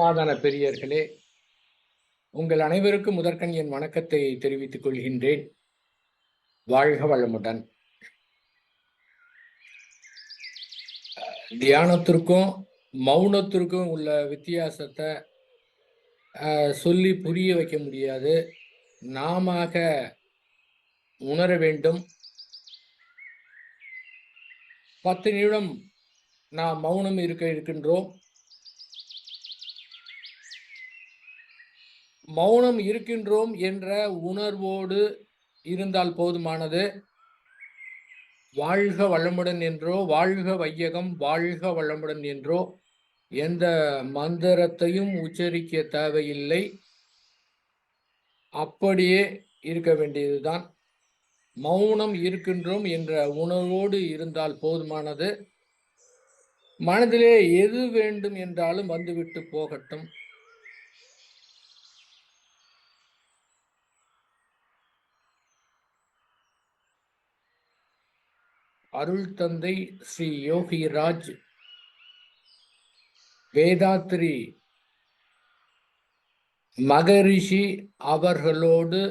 சாதன பெரியர்களே, உங்கள் அனைவருக்கும் முதற்கண் என் வணக்கத்தை தெரிவித்துக் கொள்கின்றேன். வாழ்க வளமுடன். தியானத்திற்கும் மௌனத்திற்கும் உள்ள வித்தியாசத்தை சொல்லி புரிய வைக்க முடியாது. நாம உணர வேண்டும். 10 நிமிடம் நாம் மௌனம் இருக்கின்றோம். மௌனம் இருக்கின்றோம் என்ற உணர்வோடு இருந்தால் போதுமானது. வாழ்க வளமுடன் என்றோ, வாழ்க வையகம், வாழ்க வளமுடன் என்றோ எந்த மந்திரத்தையும் உச்சரிக்க தேவையில்லை. அப்படியே இருக்க வேண்டியதுதான். மௌனம் இருக்கின்றோம் என்ற உணர்வோடு இருந்தால் போதுமானது. மனதிலே எது வேண்டும் என்றாலும் வந்துவிட்டு போகட்டும். அருள் தந்தை ஸ்ரீ யோகிராஜ் வேதாத்ரி மகரிஷி அவர்களோடு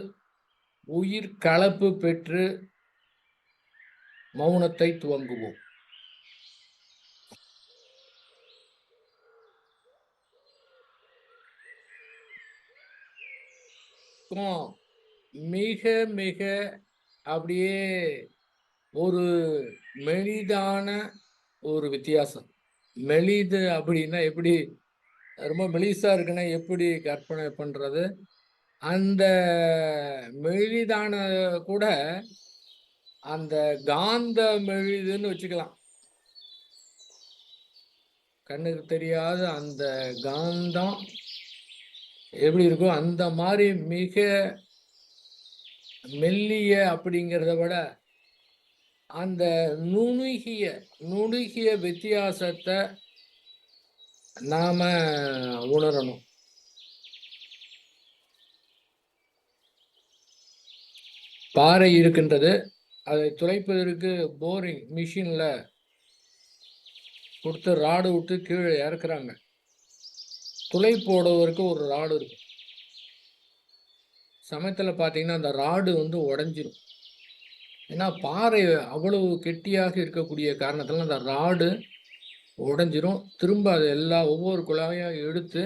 உயிர் கலப்பு பெற்று மௌனத்தை துவங்குவோம். மிக மிக அப்படியே ஒரு மெலிதான ஒரு வித்தியாசம். மெலிது அப்படின்னா எப்படி, ரொம்ப மெலிசா இருக்குன்னா எப்படி கற்பனை பண்றது? அந்த மெலிதான கூட அந்த காந்த மெலிதுன்னு வச்சுக்கலாம். கண்ணுக்கு தெரியாத அந்த காந்தம் எப்படி இருக்கும், அந்த மாதிரி மிக மெல்லிய அப்படிங்கிறத விட அந்த நுணுகிய வித்தியாசத்தை நாம உணரணும். பாறை இருக்கின்றது, அதை துளைப்பதற்கு போரிங் மிஷின்ல கொடுத்து ராடு விட்டு கீழே இறக்குறாங்க. துளை போடுவதற்கு ஒரு ராடு இருக்கு. சமயத்தில் பார்த்தீங்கன்னா அந்த ராடு உடைஞ்சிரும். ஏன்னா பாறை அவ்வளவு கெட்டியாக இருக்கக்கூடிய காரணத்தில் அந்த ராடு உடைஞ்சிரும். திரும்ப அது ஒவ்வொரு குழாயும் எடுத்து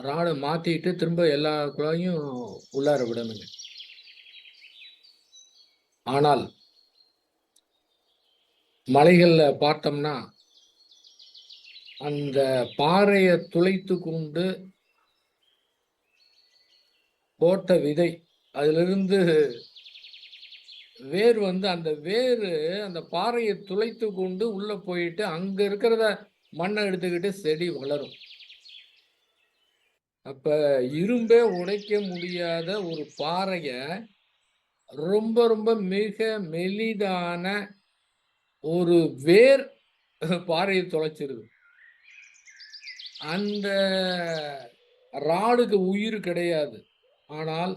ராடை மாற்றிட்டு திரும்ப எல்லா குழாயும் உள்ளார விடணுங்க. ஆனால் மலைகளில் பார்த்தோம்னா அந்த பாறையை துளைத்து கொண்டு போட்ட விதை, அதிலிருந்து வேர் அந்த வேறு அந்த பாறையை துளைத்து கொண்டு உள்ள போயிட்டு அங்க இருக்கிறத மண்ணை எடுத்துக்கிட்டு செடி வளரும். அப்ப இரும்பே உடைக்க முடியாத ஒரு பாறைய ரொம்ப ரொம்ப மிக மெலிதான ஒரு வேர் பாறையை தொலைச்சிருது. அந்த ராடுக்கு உயிர் கிடையாது, ஆனால்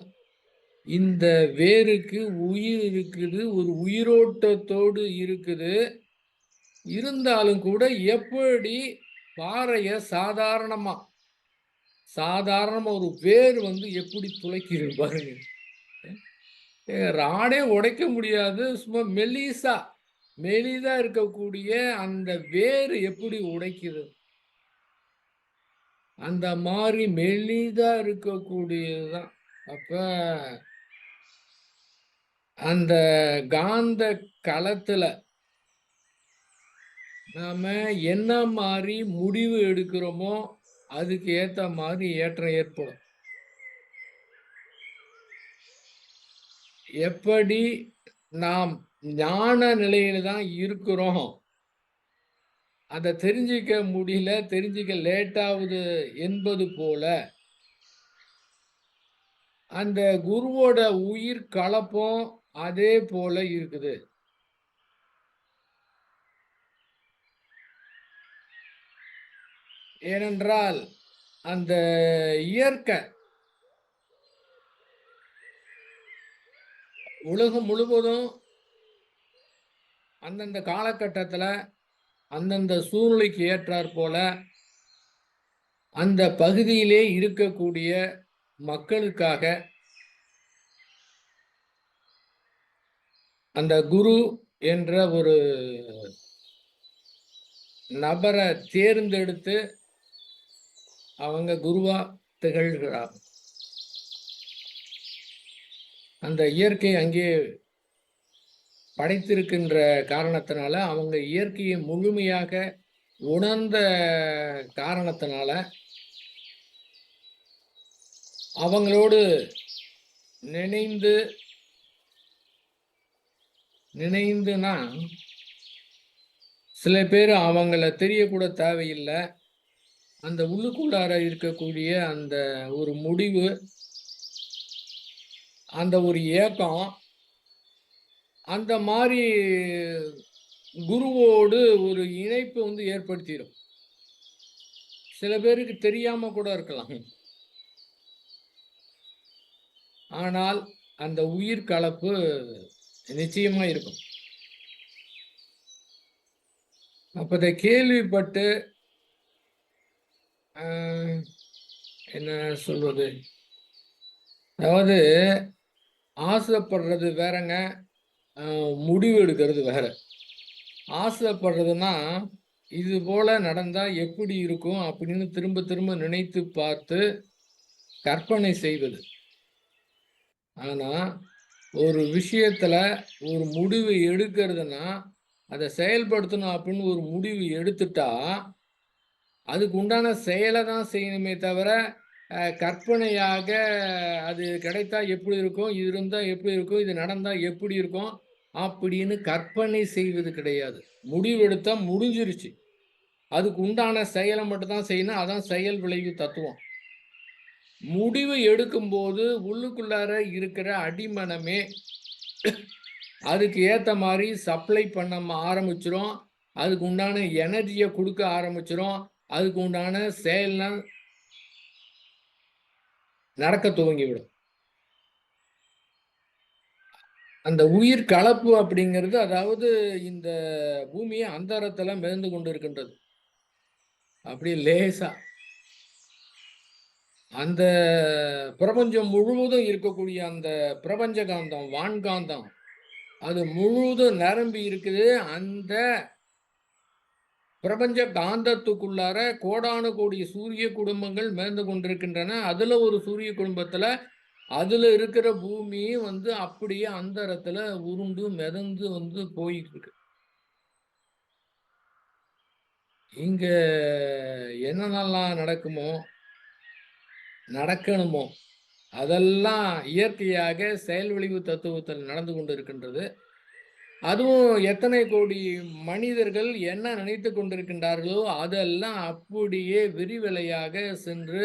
இந்த வேருக்கு உயிர் இருக்குது, ஒரு உயிரோட்டத்தோடு இருக்குது. இருந்தாலும் கூட எப்படி பாறைய சாதாரணமா ஒரு வேர் எப்படி துளைக்குது பாருங்க. ராடே உடைக்க முடியாது, சும்மா மெலிதா இருக்கக்கூடிய அந்த வேர் எப்படி உடைக்குது? அந்த மாதிரி மெலிதா இருக்கக்கூடியதுதான். அப்ப அந்த காந்த களத்துல நாம என்ன மாதிரி முடிவு எடுக்கிறோமோ அதுக்கு ஏத்த மாதிரி ஏற்றம் ஏற்படும். எப்படி நாம் ஞான நிலையில தான் இருக்கிறோம், அதை தெரிஞ்சிக்க முடியல, தெரிஞ்சிக்க லேட் ஆகுது என்பது போல அந்த குருவோட உயிர் கலப்பம் அதே போல இருக்குது. ஏனென்றால் அந்த இயற்கை உலகம் முழுவதும் அந்தந்த காலகட்டத்தில் அந்தந்த சூழ்நிலைக்கு ஏற்றாற் போல அந்த பகுதியிலே இருக்கக்கூடிய மக்களுக்காக அந்த குரு என்ற ஒரு நபரை தேர்ந்தெடுத்து அவங்க குருவா திகழ்கிறார். அந்த இயற்கை அங்கே படைத்திருக்கின்ற காரணத்தினால, அவங்க இயற்கையை முழுமையாக உணர்ந்த காரணத்தினால, அவங்களோடு நினைந்துனா சில பேர் அவங்கள தெரியக்கூட தேவையில்லை. அந்த உள்ளுக்குள்ளார இருக்கக்கூடிய அந்த ஒரு முடிவு, அந்த ஒரு ஏக்கம், அந்த மாதிரி குருவோடு ஒரு இணைப்பு வந்து ஏற்படுத்திடும். சில பேருக்கு தெரியாம கூட இருக்கலாம். ஆனால் அந்த உயிர் கலப்பு நிச்சயமா இருக்கும். அப்ப இதை கேள்விப்பட்டு என்ன சொல்வது, அதாவது ஆசைப்படுறது வேறங்க, முடிவு எடுக்கிறது வேற. ஆசைப்படுறதுன்னா இது போல நடந்தா எப்படி இருக்கும் அப்படின்னு திரும்ப திரும்ப நினைத்து பார்த்து கற்பனை செய்வது. ஆனா ஒரு விஷயத்துல ஒரு முடிவு எடுக்கிறதுனா அதை செயல்படுத்தணும் அப்படின்னு ஒரு முடிவு எடுத்துட்டா அதுக்கு உண்டான செயலை தான் செய்யணுமே தவிர கற்பனையாக அது கிடைத்தா எப்படி இருக்கும், இது இருந்தால் எப்படி இருக்கும், இது நடந்தால் எப்படி இருக்கும் அப்படின்னு கற்பனை செய்வது கிடையாது. முடிவெடுத்தா முடிஞ்சிருச்சு. அதுக்கு உண்டான செயலை மட்டும் தான் செய்யணும். அதான் செயல் விளைவு தத்துவம். முடிவு எடுக்கும்போது உள்ளுக்குள்ளார இருக்கிற அடிமனமே அதுக்கு ஏற்ற மாதிரி சப்ளை பண்ண ஆரம்பிச்சிரும். அதுக்கு உண்டான எனர்ஜியை கொடுக்க ஆரம்பிச்சிரும். அதுக்கு உண்டான செயல்லாம் நடக்க துவங்கிவிடும். அந்த உயிர் கலப்பு அப்படிங்கிறது, அதாவது இந்த பூமியை அந்தரத்துல மிதந்து கொண்டு இருக்கின்றது. அப்படி லேசா அந்த பிரபஞ்சம் முழுவதும் இருக்கக்கூடிய அந்த பிரபஞ்ச காந்தம், வான்காந்தம், அது முழுவதும் நிரம்பி இருக்குது. அந்த பிரபஞ்ச காந்தத்துக்குள்ளார கோடானு கோடி சூரிய குடும்பங்கள் மிதந்து கொண்டிருக்கின்றன. அதுல ஒரு சூரிய குடும்பத்துல அதுல இருக்கிற பூமி வந்து அப்படியே அந்தரத்துல உருண்டு மிதந்து வந்து போயிட்டு இருக்கு. இங்க என்னென்னலாம் நடக்குமோ, நடக்கணுமோ அதெல்லாம் இயற்கையாக செயல் விளைவு தத்துவத்தில் நடந்து கொண்டு இருக்கின்றது. அதுவும் எத்தனை கோடி மனிதர்கள் என்ன நினைத்து கொண்டிருக்கின்றார்களோ அதெல்லாம் அப்படியே விரிவலையாக சென்று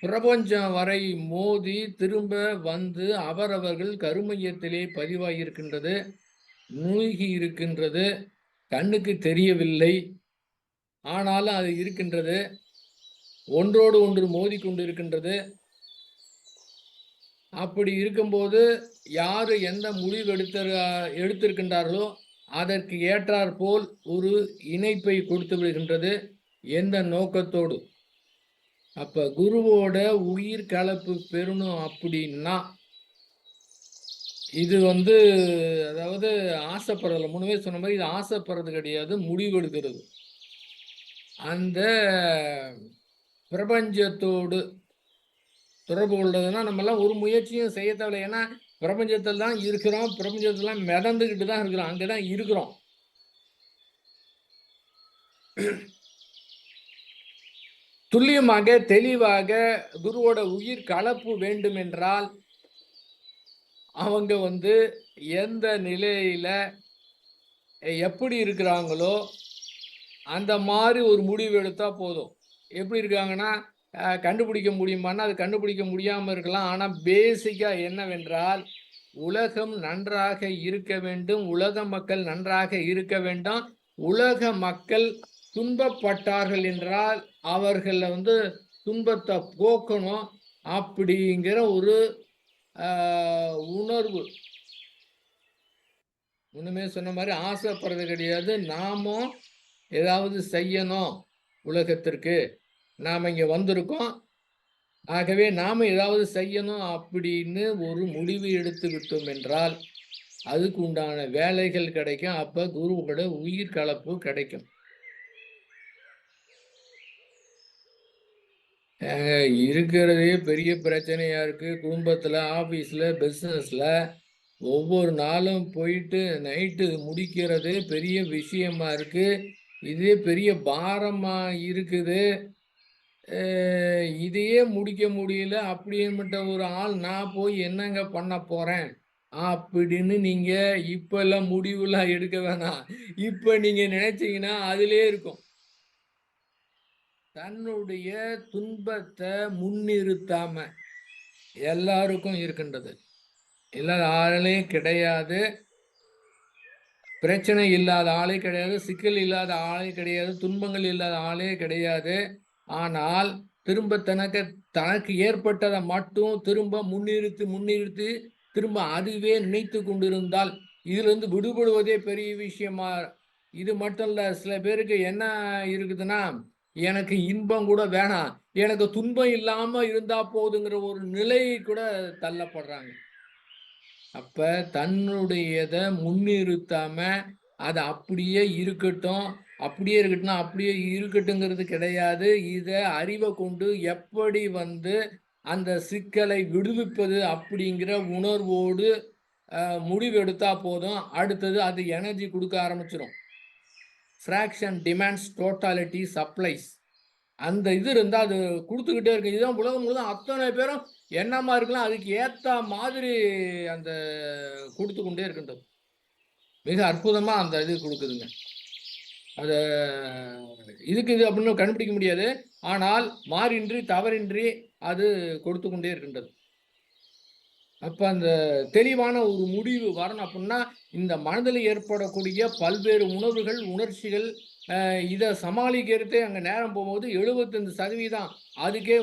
பிரபஞ்சம் வரை மோதி திரும்ப வந்து அவரவர்கள் கருமையத்திலே பதிவாகியிருக்கின்றது, மூழ்கி இருக்கின்றது. கண்ணுக்கு தெரியவில்லை, ஆனாலும் அது இருக்கின்றது. ஒன்றோடு ஒன்று மோதிக்கொண்டு இருக்கின்றது. அப்படி இருக்கும்போது யாரு எந்த முடிவு எடுத்திருக்கின்றார்களோ அதற்கு ஏற்றாற் போல் ஒரு இணைப்பை கொடுத்து விடுகின்றது. எந்த நோக்கத்தோடு? அப்ப குருவோட உயிர் கலப்பு பெறணும் அப்படின்னா இது வந்து, அதாவது ஆசைப்படுறதில்ல. முன்னமே சொன்ன மாதிரி இது ஆசைப்படுறது கிடையாது, முடிவெடுக்கிறது. அந்த பிரபஞ்சத்தோடு தொடர்பு கொள்றதுன்னா நம்மலாம் ஒரு முயற்சியும் செய்ய தேவையில்லை. ஏன்னா பிரபஞ்சத்தில் தான் இருக்கிறோம், பிரபஞ்சத்துல மிதந்துக்கிட்டு தான் இருக்கிறோம், அங்கதான் இருக்கிறோம். துல்லியமாக தெளிவாக குருவோட உயிர் கலப்பு வேண்டும் என்றால் அவங்க வந்து எந்த நிலையில எப்படி இருக்கிறாங்களோ அந்த மாதிரி ஒரு முடிவு எடுத்தா போதும். எப்படி இருக்காங்கன்னா கண்டுபிடிக்க முடியுமான்னா அது கண்டுபிடிக்க முடியாமல் இருக்கலாம். ஆனால் பேசிக்காக என்னவென்றால் உலகம் நன்றாக இருக்க வேண்டும், உலக மக்கள் நன்றாக இருக்க வேண்டும். உலக மக்கள் துன்பப்பட்டார்கள் என்றால் அவர்களை வந்து துன்பத்தை போக்கணும் அப்படிங்கிற ஒரு உணர்வு. ஒண்ணுமே சொன்ன மாதிரி ஆசைப்படுறது கிடையாது. நாமும் ஏதாவது செய்யணும் உலகத்திற்கு நாம இங்க வந்திருக்கோம். ஆகவே நாம ஏதாவது செய்யணும் அப்படின்னு ஒரு முடிவு எடுத்து விட்டோம் என்றால், அதுக்கு உண்டான வேலைகள் கிடைக்கும். அப்ப குருவோட உயிர் கலப்பு கிடைக்கும். இருக்கிறதே பெரிய பிரச்சனையா இருக்கு. குடும்பத்துல, ஆபீஸ்ல, பிசினஸ்ல ஒவ்வொரு நாளும் போயிட்டு நைட்டு முடிக்கிறதே பெரிய விஷயமா இருக்கு. இதே பெரிய பாரமா இருக்குது. இதையே முடிக்க முடியல அப்படின்னுட்ட ஒரு ஆள் நான் போய் என்னங்க பண்ண போறேன் அப்படின்னு நீங்க இப்ப எல்லாம் முடிவுலாம் எடுக்க வேணாம். இப்ப நீங்க நினைச்சீங்கன்னா அதிலே இருக்கும். தன்னுடைய துன்பத்தை முன்னிறுத்தாம எல்லாருக்கும் இருக்கின்றது. இல்லாத ஆளே கிடையாது. பிரச்சனை இல்லாத ஆளே கிடையாது. சிக்கல் இல்லாத ஆளே கிடையாது. துன்பங்கள் இல்லாத ஆளே கிடையாது. ஆனால் திரும்ப தனக்கு தனக்கு ஏற்பட்டதை மட்டும் திரும்ப முன்னிறுத்தி திரும்ப அதுவே நினைத்து கொண்டிருந்தால் இதிலிருந்து விடுபடுவதே பெரிய விஷயமா. இது மட்டும் இல்ல, சில பேருக்கு என்ன இருக்குதுன்னா, எனக்கு இன்பம் கூட வேணாம், எனக்கு துன்பம் இல்லாம இருந்தா போதுங்கிற ஒரு நிலை கூட தள்ளப்படுறாங்க. அப்ப தன்னுடையத முன்னிறுத்தாம அது அப்படியே இருக்கட்டும், அப்படியே இருக்கட்டும்னா அப்படியே இருக்கட்டுங்கிறது கிடையாது. இத அறிவை கொண்டு எப்படி அந்த சிக்கலை விடுவிப்பது அப்படிங்கிற உணர்வோடு முடிவெடுத்தா போதும். அடுத்தது அது எனர்ஜி குடுக்க ஆரம்பிச்சிரும். Fraction demands totality supplies. அந்த இது இருந்தா அது குடுத்துக்கிட்டே இருக்கு. இதுதான் உலகம் முழுதும் அத்தனை பேரும் எண்ணமா இருக்கலாம். அதுக்கு ஏத்த மாதிரி அந்த குடுத்து கொண்டே இருக்கின்றது. மிக அற்புதமா அந்த இது குடுக்குதுங்க. அத இதுக்கு இது அப்படின்னு கண்டுபிடிக்க முடியாது. ஆனால் மாறின்றி, தவறின்றி அது கொடுத்து கொண்டே இருக்கின்றது. அப்ப அந்த தெளிவான ஒரு முடிவு வரணும் அப்படின்னா, இந்த மனதில ஏற்படக்கூடிய பல்வேறு உணர்வுகள், உணர்ச்சிகள் இத சமாளிக்கிறதே அங்க நேரம் போகும்போது 75% அதுக்கே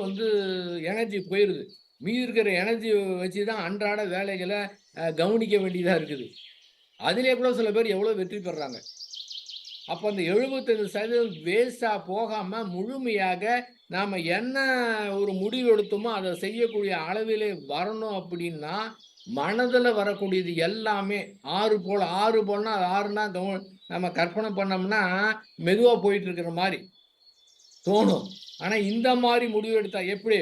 எனர்ஜி போயிருது. மீதி இருக்கிற எனர்ஜிய வச்சு தான் அன்றாட வேலைகள கவனிக்க வேண்டியதா இருக்குது. அதிலே கூட சில பேர் எவ்வளோ வெற்றி பெறாங்க. அப்ப அந்த 75% வேஸ்ட்டா போகாம முழுமையாக நாம என்ன ஒரு முடிவு எடுத்தோமோ, அத செய்யக்கூடிய அளவிலே வரணும் அப்படின்னா, மனதுல வரக்கூடியது எல்லாமே 6 போலனா அது 6ன்னா நம்ம கற்பனை பண்ணோம்னா, மெதுவா போயிட்டு இருக்கிற மாரி தோணும். ஆனா இந்த மாரி முடிவு எடுத்தா எப்படி?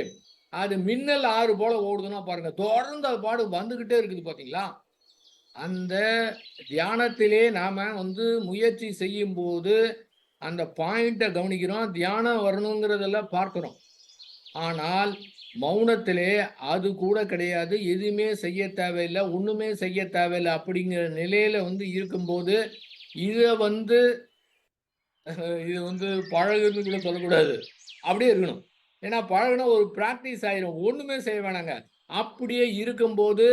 அது மின்னல் 6 போல ஓடுதுன்னா பாருங்க, தொடர்ந்து அது பாட்டுக்கு வந்துகிட்டே இருக்குது பார்த்தீங்களா? அந்த தியானத்திலே நாம முயற்சி செய்யும்போது, அந்த பாயிண்ட்ட கவனிக்கிறோம். தியானம் வரணுங்கிறதெல்லாம் பார்க்கிறோம். ஆனால் மௌனத்திலே அது கூட கிடையாது. எதுவுமே செய்ய தேவையில்ல. ஒண்ணுமே செய்ய தேவையில்ல அப்படிங்கிற நிலையில இருக்கும்போது, இத இது பழகுன்னு கூட சொல்லக்கூடாது. அப்படியே இருக்கணும். ஏன்னா பழகுனா ஒரு பிராக்டிஸ் ஆயிரும். ஒண்ணுமே செய்ய வேணாங்க. அப்படியே இருக்கும்போது,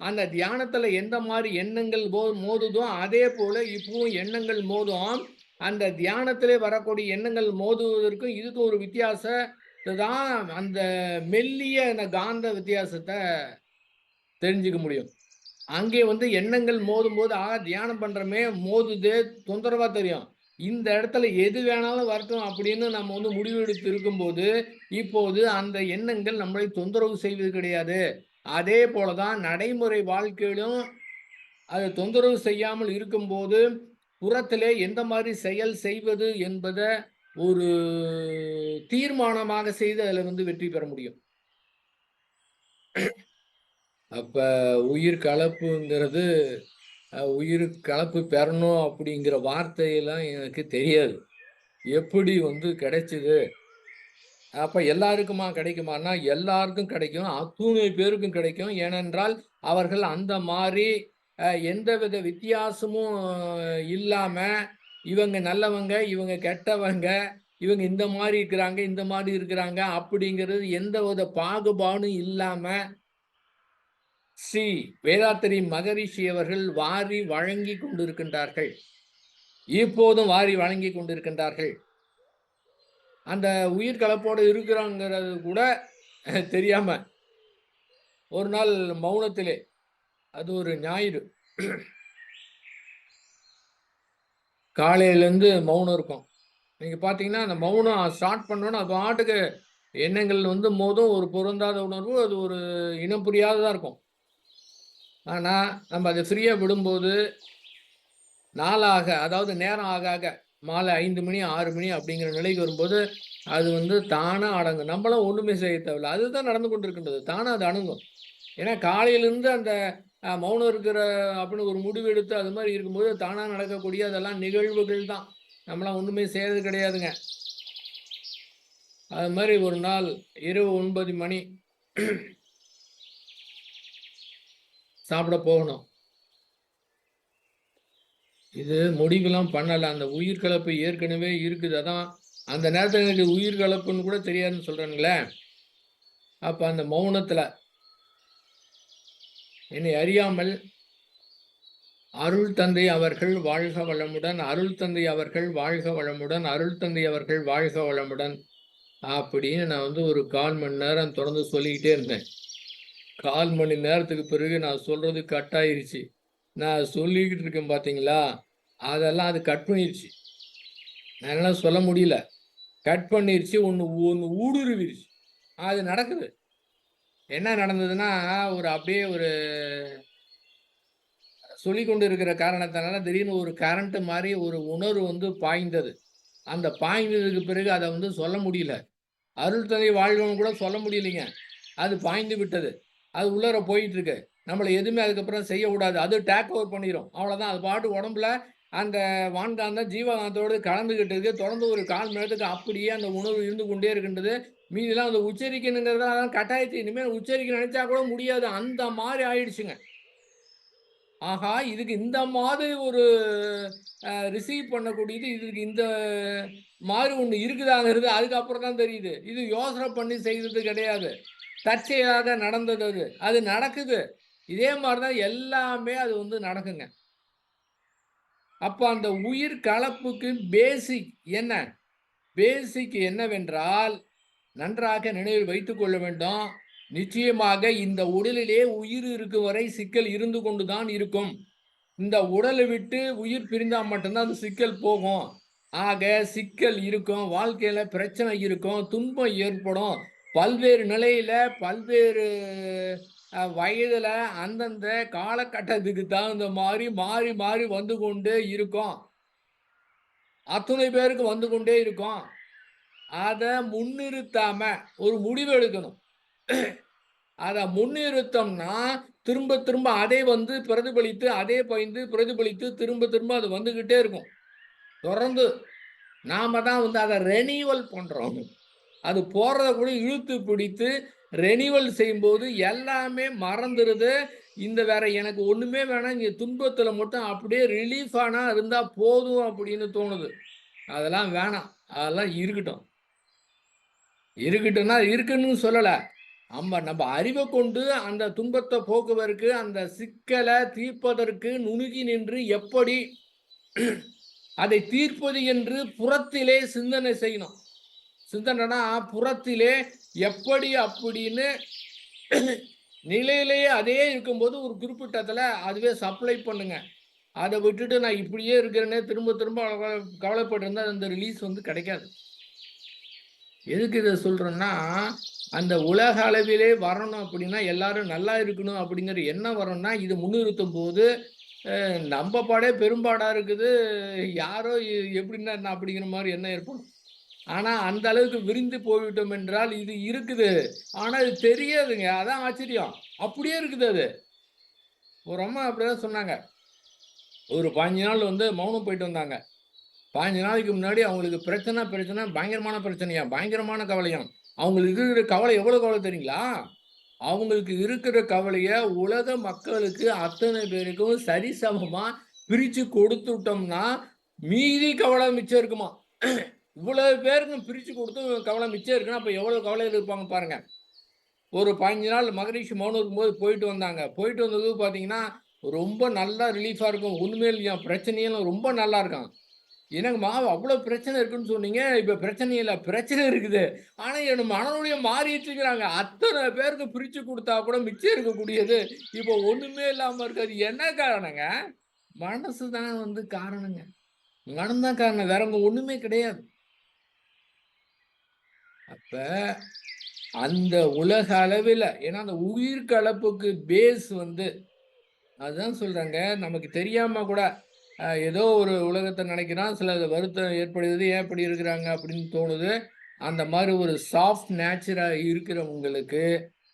அந்த தியானத்துல எந்த மாரி எண்ணங்கள் மோதுதோ, அதே போல இப்பவும் எண்ணங்கள் மோதும். அந்த தியானத்திலே வரக்கூடிய எண்ணங்கள் மோதுவதற்கும் இதுக்கும் ஒரு வித்தியாசத்த தான் அந்த மெல்லிய அந்த காந்த வித்தியாசத்த தெரிஞ்சுக்க முடியும். அங்கே எண்ணங்கள் மோதும்போது, தியானம் பண்றோமே மோதுதே, தொந்தரவா தெரியும். இந்த இடத்துல எது வேணாலும் வரட்டும் அப்படின்னு நம்ம முடிவெடுத்து இருக்கும்போது, இப்போது அந்த எண்ணங்கள் நம்மளை தொந்தரவு செய்வது கிடையாது. அதே போல தான் நடைமுறை வாழ்க்கையிலும் அது தொந்தரவு செய்யாமல் இருக்கும்போது, புறத்திலே எந்த மாரி செயல் செய்வது என்பத ஒரு தீர்மானமாக செய்து அதில வெற்றி பெற முடியும். அப்ப உயிர் கலப்புங்கிறது உயிர் கலப்பு பெறணும் அப்படிங்கிற வார்த்தையெல்லாம் எனக்கு தெரியாது. எப்படி கிடைச்சது? அப்ப எல்லாருக்குமா கிடைக்குமான்னா, எல்லாருக்கும் கிடைக்கும். அத்துணை பேருக்கும் கிடைக்கும். ஏனென்றால், அவர்கள் அந்த மாரி எந்தவித வித்தியாசமும் இல்லாம, இவங்க நல்லவங்க, இவங்க கெட்டவங்க, இவங்க இந்த மாரி இருக்கிறாங்க, இந்த மாரி இருக்கிறாங்க அப்படிங்கிறது எந்தவித பாகுபாடும் இல்லாம, ஸ்ரீ வேதாத்திரி மகரிஷி அவர்கள் வாரி வழங்கிக் கொண்டிருக்கின்றார்கள். இப்போதும் வாரி வழங்கிக் கொண்டிருக்கின்றார்கள். அந்த உயிர் கலப்போடு இருக்கிறோங்கிறது கூட தெரியாம, ஒரு நாள் மௌனத்திலே, அது ஒரு ஞாயிறு. காலையிலேருந்து மௌனம் இருக்கும். நீங்க பார்த்தீங்கன்னா, அந்த மௌனம் ஸ்டார்ட் பண்ணோனே அது பாட்டுக்கு எண்ணங்கள் வந்து மோதும். ஒரு பொருந்தாத உணர்வு. அது ஒரு இனம் புரியாததா இருக்கும். ஆனா, நம்ம அத ஃப்ரீயா விடும்போது, நாளாக அதாவது நேரம் ஆக ஆக மாலை 5 மணி, 6 மணி அப்படிங்கிற நிலைக்கு வரும்போது, அது வந்து தானா அடங்கும். நம்மளும் ஒண்ணுமே செய்ய தேவையில்ல. அதுதான் நடந்து கொண்டிருக்கின்றது. தானா அது அடங்கும். ஏன்னா காலையிலிருந்து அந்த மௌனம் இருக்கிற அப்படின்னு ஒரு முடிவு எடுத்து அது மாரி இருக்கும்போது, தானா நடக்கக்கூடிய அதெல்லாம் நிகழ்வுகள் தான். நம்மலாம் ஒண்ணுமே செய்றது கிடையாதுங்க. அது மாரி ஒரு நாள் இரவு 9 மணி சாப்பிட போகணும். இது முடிவுலாம் பண்ணல. அந்த உயிர் கலப்பு ஏற்கனவே இருக்குது. அதான் அந்த நேரத்துல எனக்கு உயிர் கலப்புன்னு கூட தெரியாதுன்னு சொல்றேனுங்களே. அப்ப அந்த மௌனத்துல என்னை அறியாமல் அருள் தந்தை அவர்கள் வாழ்க வளமுடன், அருள் தந்தை அவர்கள் வாழ்க வளமுடன், அருள் தந்தை அவர்கள் வாழ்க வளமுடன் அப்படின்னு நான் வந்து ஒரு 1/4 மணி நேரம் தொடர்ந்து சொல்லிக்கிட்டே இருந்தேன். 1/4 மணி நேரத்துக்கு பிறகு நான் சொல்றது கட் ஆயிருச்சு. நான் சொல்லிக்கிட்டு இருக்கேன் பார்த்தீங்களா, அதெல்லாம் அது கட் பண்ணிருச்சு. என்னால சொல்ல முடியல. கட் பண்ணிருச்சு. ஒண்ணு ஒண்ணு ஊடுருவிருச்சு. அது நடக்குது. என்ன நடந்ததுன்னா, ஒரு அப்படியே ஒரு சொல்லிக் கொண்டு இருக்கிற காரணத்தினால திடீர்னு ஒரு கரண்ட் மாரி ஒரு உணர்வு வந்து பாய்ந்தது. அந்த பாய்ந்ததுக்கு பிறகு அத வந்து சொல்ல முடியல. அருள் தந்தை வாழ்கன்னு கூட சொல்ல முடியலைங்க. அது பாய்ந்து விட்டது. அது உள்ளார போயிட்டு இருக்கு. நம்மள எதுவுமே அதுக்கப்புறம் செய்யக்கூடாது. அது டேக் ஓவர் பண்ணிரும். அவ்வளோதான். அது பாட்டுக்கு உடம்புல அந்த வான்காந்தம், ஜீவகாந்தத்தோடு கலந்துகிட்டு இருக்கு. தொடர்ந்து ஒரு 1/4 மணி நேரத்துக்கு அப்படியே அந்த உணர்வு இருந்து கொண்டே இருக்கின்றது. மீதிலாம் அந்த உச்சரிக்கணுங்கிறது அதெல்லாம் கட்டாயத்த இனிமேல் உச்சரிக்க நினைச்சா கூட முடியாது. அந்த மாரி ஆயிடுச்சுங்க. ஆஹா! இதுக்கு இந்த மாதிரி ஒரு ரிசீவ் பண்ணக்கூடியது, இதுக்கு இந்த மாரி ஒண்ணு இருக்குதாங்கிறது அதுக்கப்புறம் தான் தெரியுது. இது யோசனை பண்ணி செய்தது கிடையாது. தற்செயலாக நடந்தது அது. அது நடக்குது. இதே மாரி தான் எல்லாமே அது வந்து நடக்குங்க. அப்ப அந்த உயிர் கலப்புக்கு பேசிக் என்ன? பேசிக் என்னவென்றால், நன்றாக நினைவில் வைத்துக் கொள்ள வேண்டும். நிச்சயமாக இந்த உடலிலே உயிர் இருக்கும் வரை சிக்கல் இருந்து கொண்டு தான் இருக்கும். இந்த உடலை விட்டு உயிர் பிரிந்தா மட்டும் தான் அந்த சிக்கல் போகும். ஆக சிக்கல் இருக்கும். வாழ்க்கையில பிரச்சனை இருக்கும். துன்பம் ஏற்படும். பல்வேறு நிலையில, பல்வேறு வயதுல அந்தந்த காலகட்டத்துக்கு தகுந்த மாரி, மாறி, மாறி வந்து கொண்டே இருக்கும். அத்துணை பேருக்கு வந்து கொண்டே இருக்கும். அத முன்னிறுத்தாம ஒரு முடிவு எடுக்கணும். அத முன்னிறுத்தம்னா, திரும்ப திரும்ப அதே வந்து பிரதிபலித்து, அதே பயந்து பிரதிபலித்து திரும்ப திரும்ப அது வந்துகிட்டே இருக்கும். தொடர்ந்து நாம தான் வந்து அத ரெனிவல் பண்றோம். அது போறத கூட இழுத்து பிடித்து ரெனிவல் செய்யும்போது எல்லாமே மறந்துருது. இந்த வேற எனக்கு ஒண்ணுமே வேணாம். இங்க துன்பத்துல மட்டும் அப்படியே ரிலீஃப் ஆனா இருந்தா போதும் அப்படின்னு தோணுது. அதெல்லாம் வேணாம். அதெல்லாம் இருக்கட்டும். இருக்கட்டும்னா இருக்குன்னு சொல்லல. நம்ம அறிவ கொண்டு அந்த துன்பத்த போக்குவதற்கு, அந்த சிக்கல தீர்ப்பதற்கு நுணுகி நின்று எப்படி அதை தீர்ப்பது என்று புறத்திலே சிந்தனை செய்யணும். சிந்தனைனா புறத்திலே எப்படி அப்படின்னு நிலையிலேயே அதே இருக்கும்போது ஒரு குறிப்பிட்ட இடத்துல அதுவே சப்ளை பண்ணுங்க. அத விட்டுட்டு நான் இப்படியே இருக்கிறேனே திரும்ப திரும்ப கவலைப்பட்டிருந்தா அந்த ரிலீஸ் வந்து கிடைக்காது. எதுக்கு இத சொல்றேன்னா, அந்த உலக அளவிலே வரணும் அப்படின்னா, எல்லாரும் நல்லா இருக்கணும் அப்படிங்கிற எண்ணம் வரணும்னா, இது முன்னிறுத்தும்போது, நம்ப பாடே பெரும்பாடா இருக்குது. யாரோ எப்படின்னா என்ன அப்படிங்கிற மாரி எண்ணம் ஏற்படும். ஆனா, அந்த அளவுக்கு விரிந்து போய்விட்டோம் என்றால், இது இருக்குது. ஆனா, இது தெரியாதுங்க. அதான் ஆச்சரியம். அப்படியே இருக்குது அது. ஒரு அம்மா அப்படிதான் சொன்னாங்க. ஒரு 15 நாள் வந்து மௌனம் போயிட்டு வந்தாங்க. 15 நாளைக்கு முன்னாடி அவங்களுக்கு பிரச்சனை, பிரச்சனை பயங்கரமான பிரச்சனையாம். பயங்கரமான கவலையாம். அவங்களுக்கு இருக்கிற கவலை எவ்வளோ கவலை தெரியுங்களா? அவங்களுக்கு இருக்கிற கவலைய உலக மக்களுக்கு அத்தனை பேருக்கும் சரிசமமா பிரிச்சு கொடுத்துட்டோம்னா, மீதி கவலை மிச்சம் இருக்குமாம். இவ்வளவு பேருக்கும் பிரிச்சு கொடுத்து கவலை மிச்சம் இருக்குன்னா, அப்ப எவ்வளவு கவலையில இருப்பாங்க பாருங்க. ஒரு 15 நாள் மகரிஷி மௌனம் இருக்கும்போது போயிட்டு வந்தாங்க. போயிட்டு வந்தது பார்த்தீங்கன்னா, ரொம்ப நல்லா ரிலீஃபா இருக்கும். ஒண்ணுமே இல்லையாம். பிரச்சனையெல்லாம் ரொம்ப நல்லா இருக்காம். என்னங்கம்மா அவ்ளோ பிரச்சனை இருக்குன்னு சொன்னீங்க. இப்ப பிரச்சனை இல்ல. பிரச்சனை இருக்குது. ஆனா என் மனநிலைய மாறிடுச்சுங்கிறாங்க. அத்தன பேருக்கு பிரிச்சு குடுத்தா கூட மிச்சம் இருக்கக்கூடியது, இப்போ ஒண்ணுமே இல்லாம இருக்கு. அது என்ன காரணங்க? மனசு தான் வந்து காரணங்க. மனம் தான் காரணம். வேற அங்க ஒண்ணுமே கிடையாது. அப்ப அந்த உலக அளவில், ஏன்னா அந்த உயிர் கலப்புக்கு பேஸ் வந்து அதுதான் சொல்றாங்க. நமக்கு தெரியாம கூட ஏதோ ஒரு உலகத்த நினைக்கிறான். சில வருத்தம் ஏற்படுது. ஏன் இப்படி இருக்கிறாங்க அப்படின்னு தோணுது. அந்த மாரி ஒரு சாஃப்ட் நேச்சரா இருக்கிறவங்களுக்கு,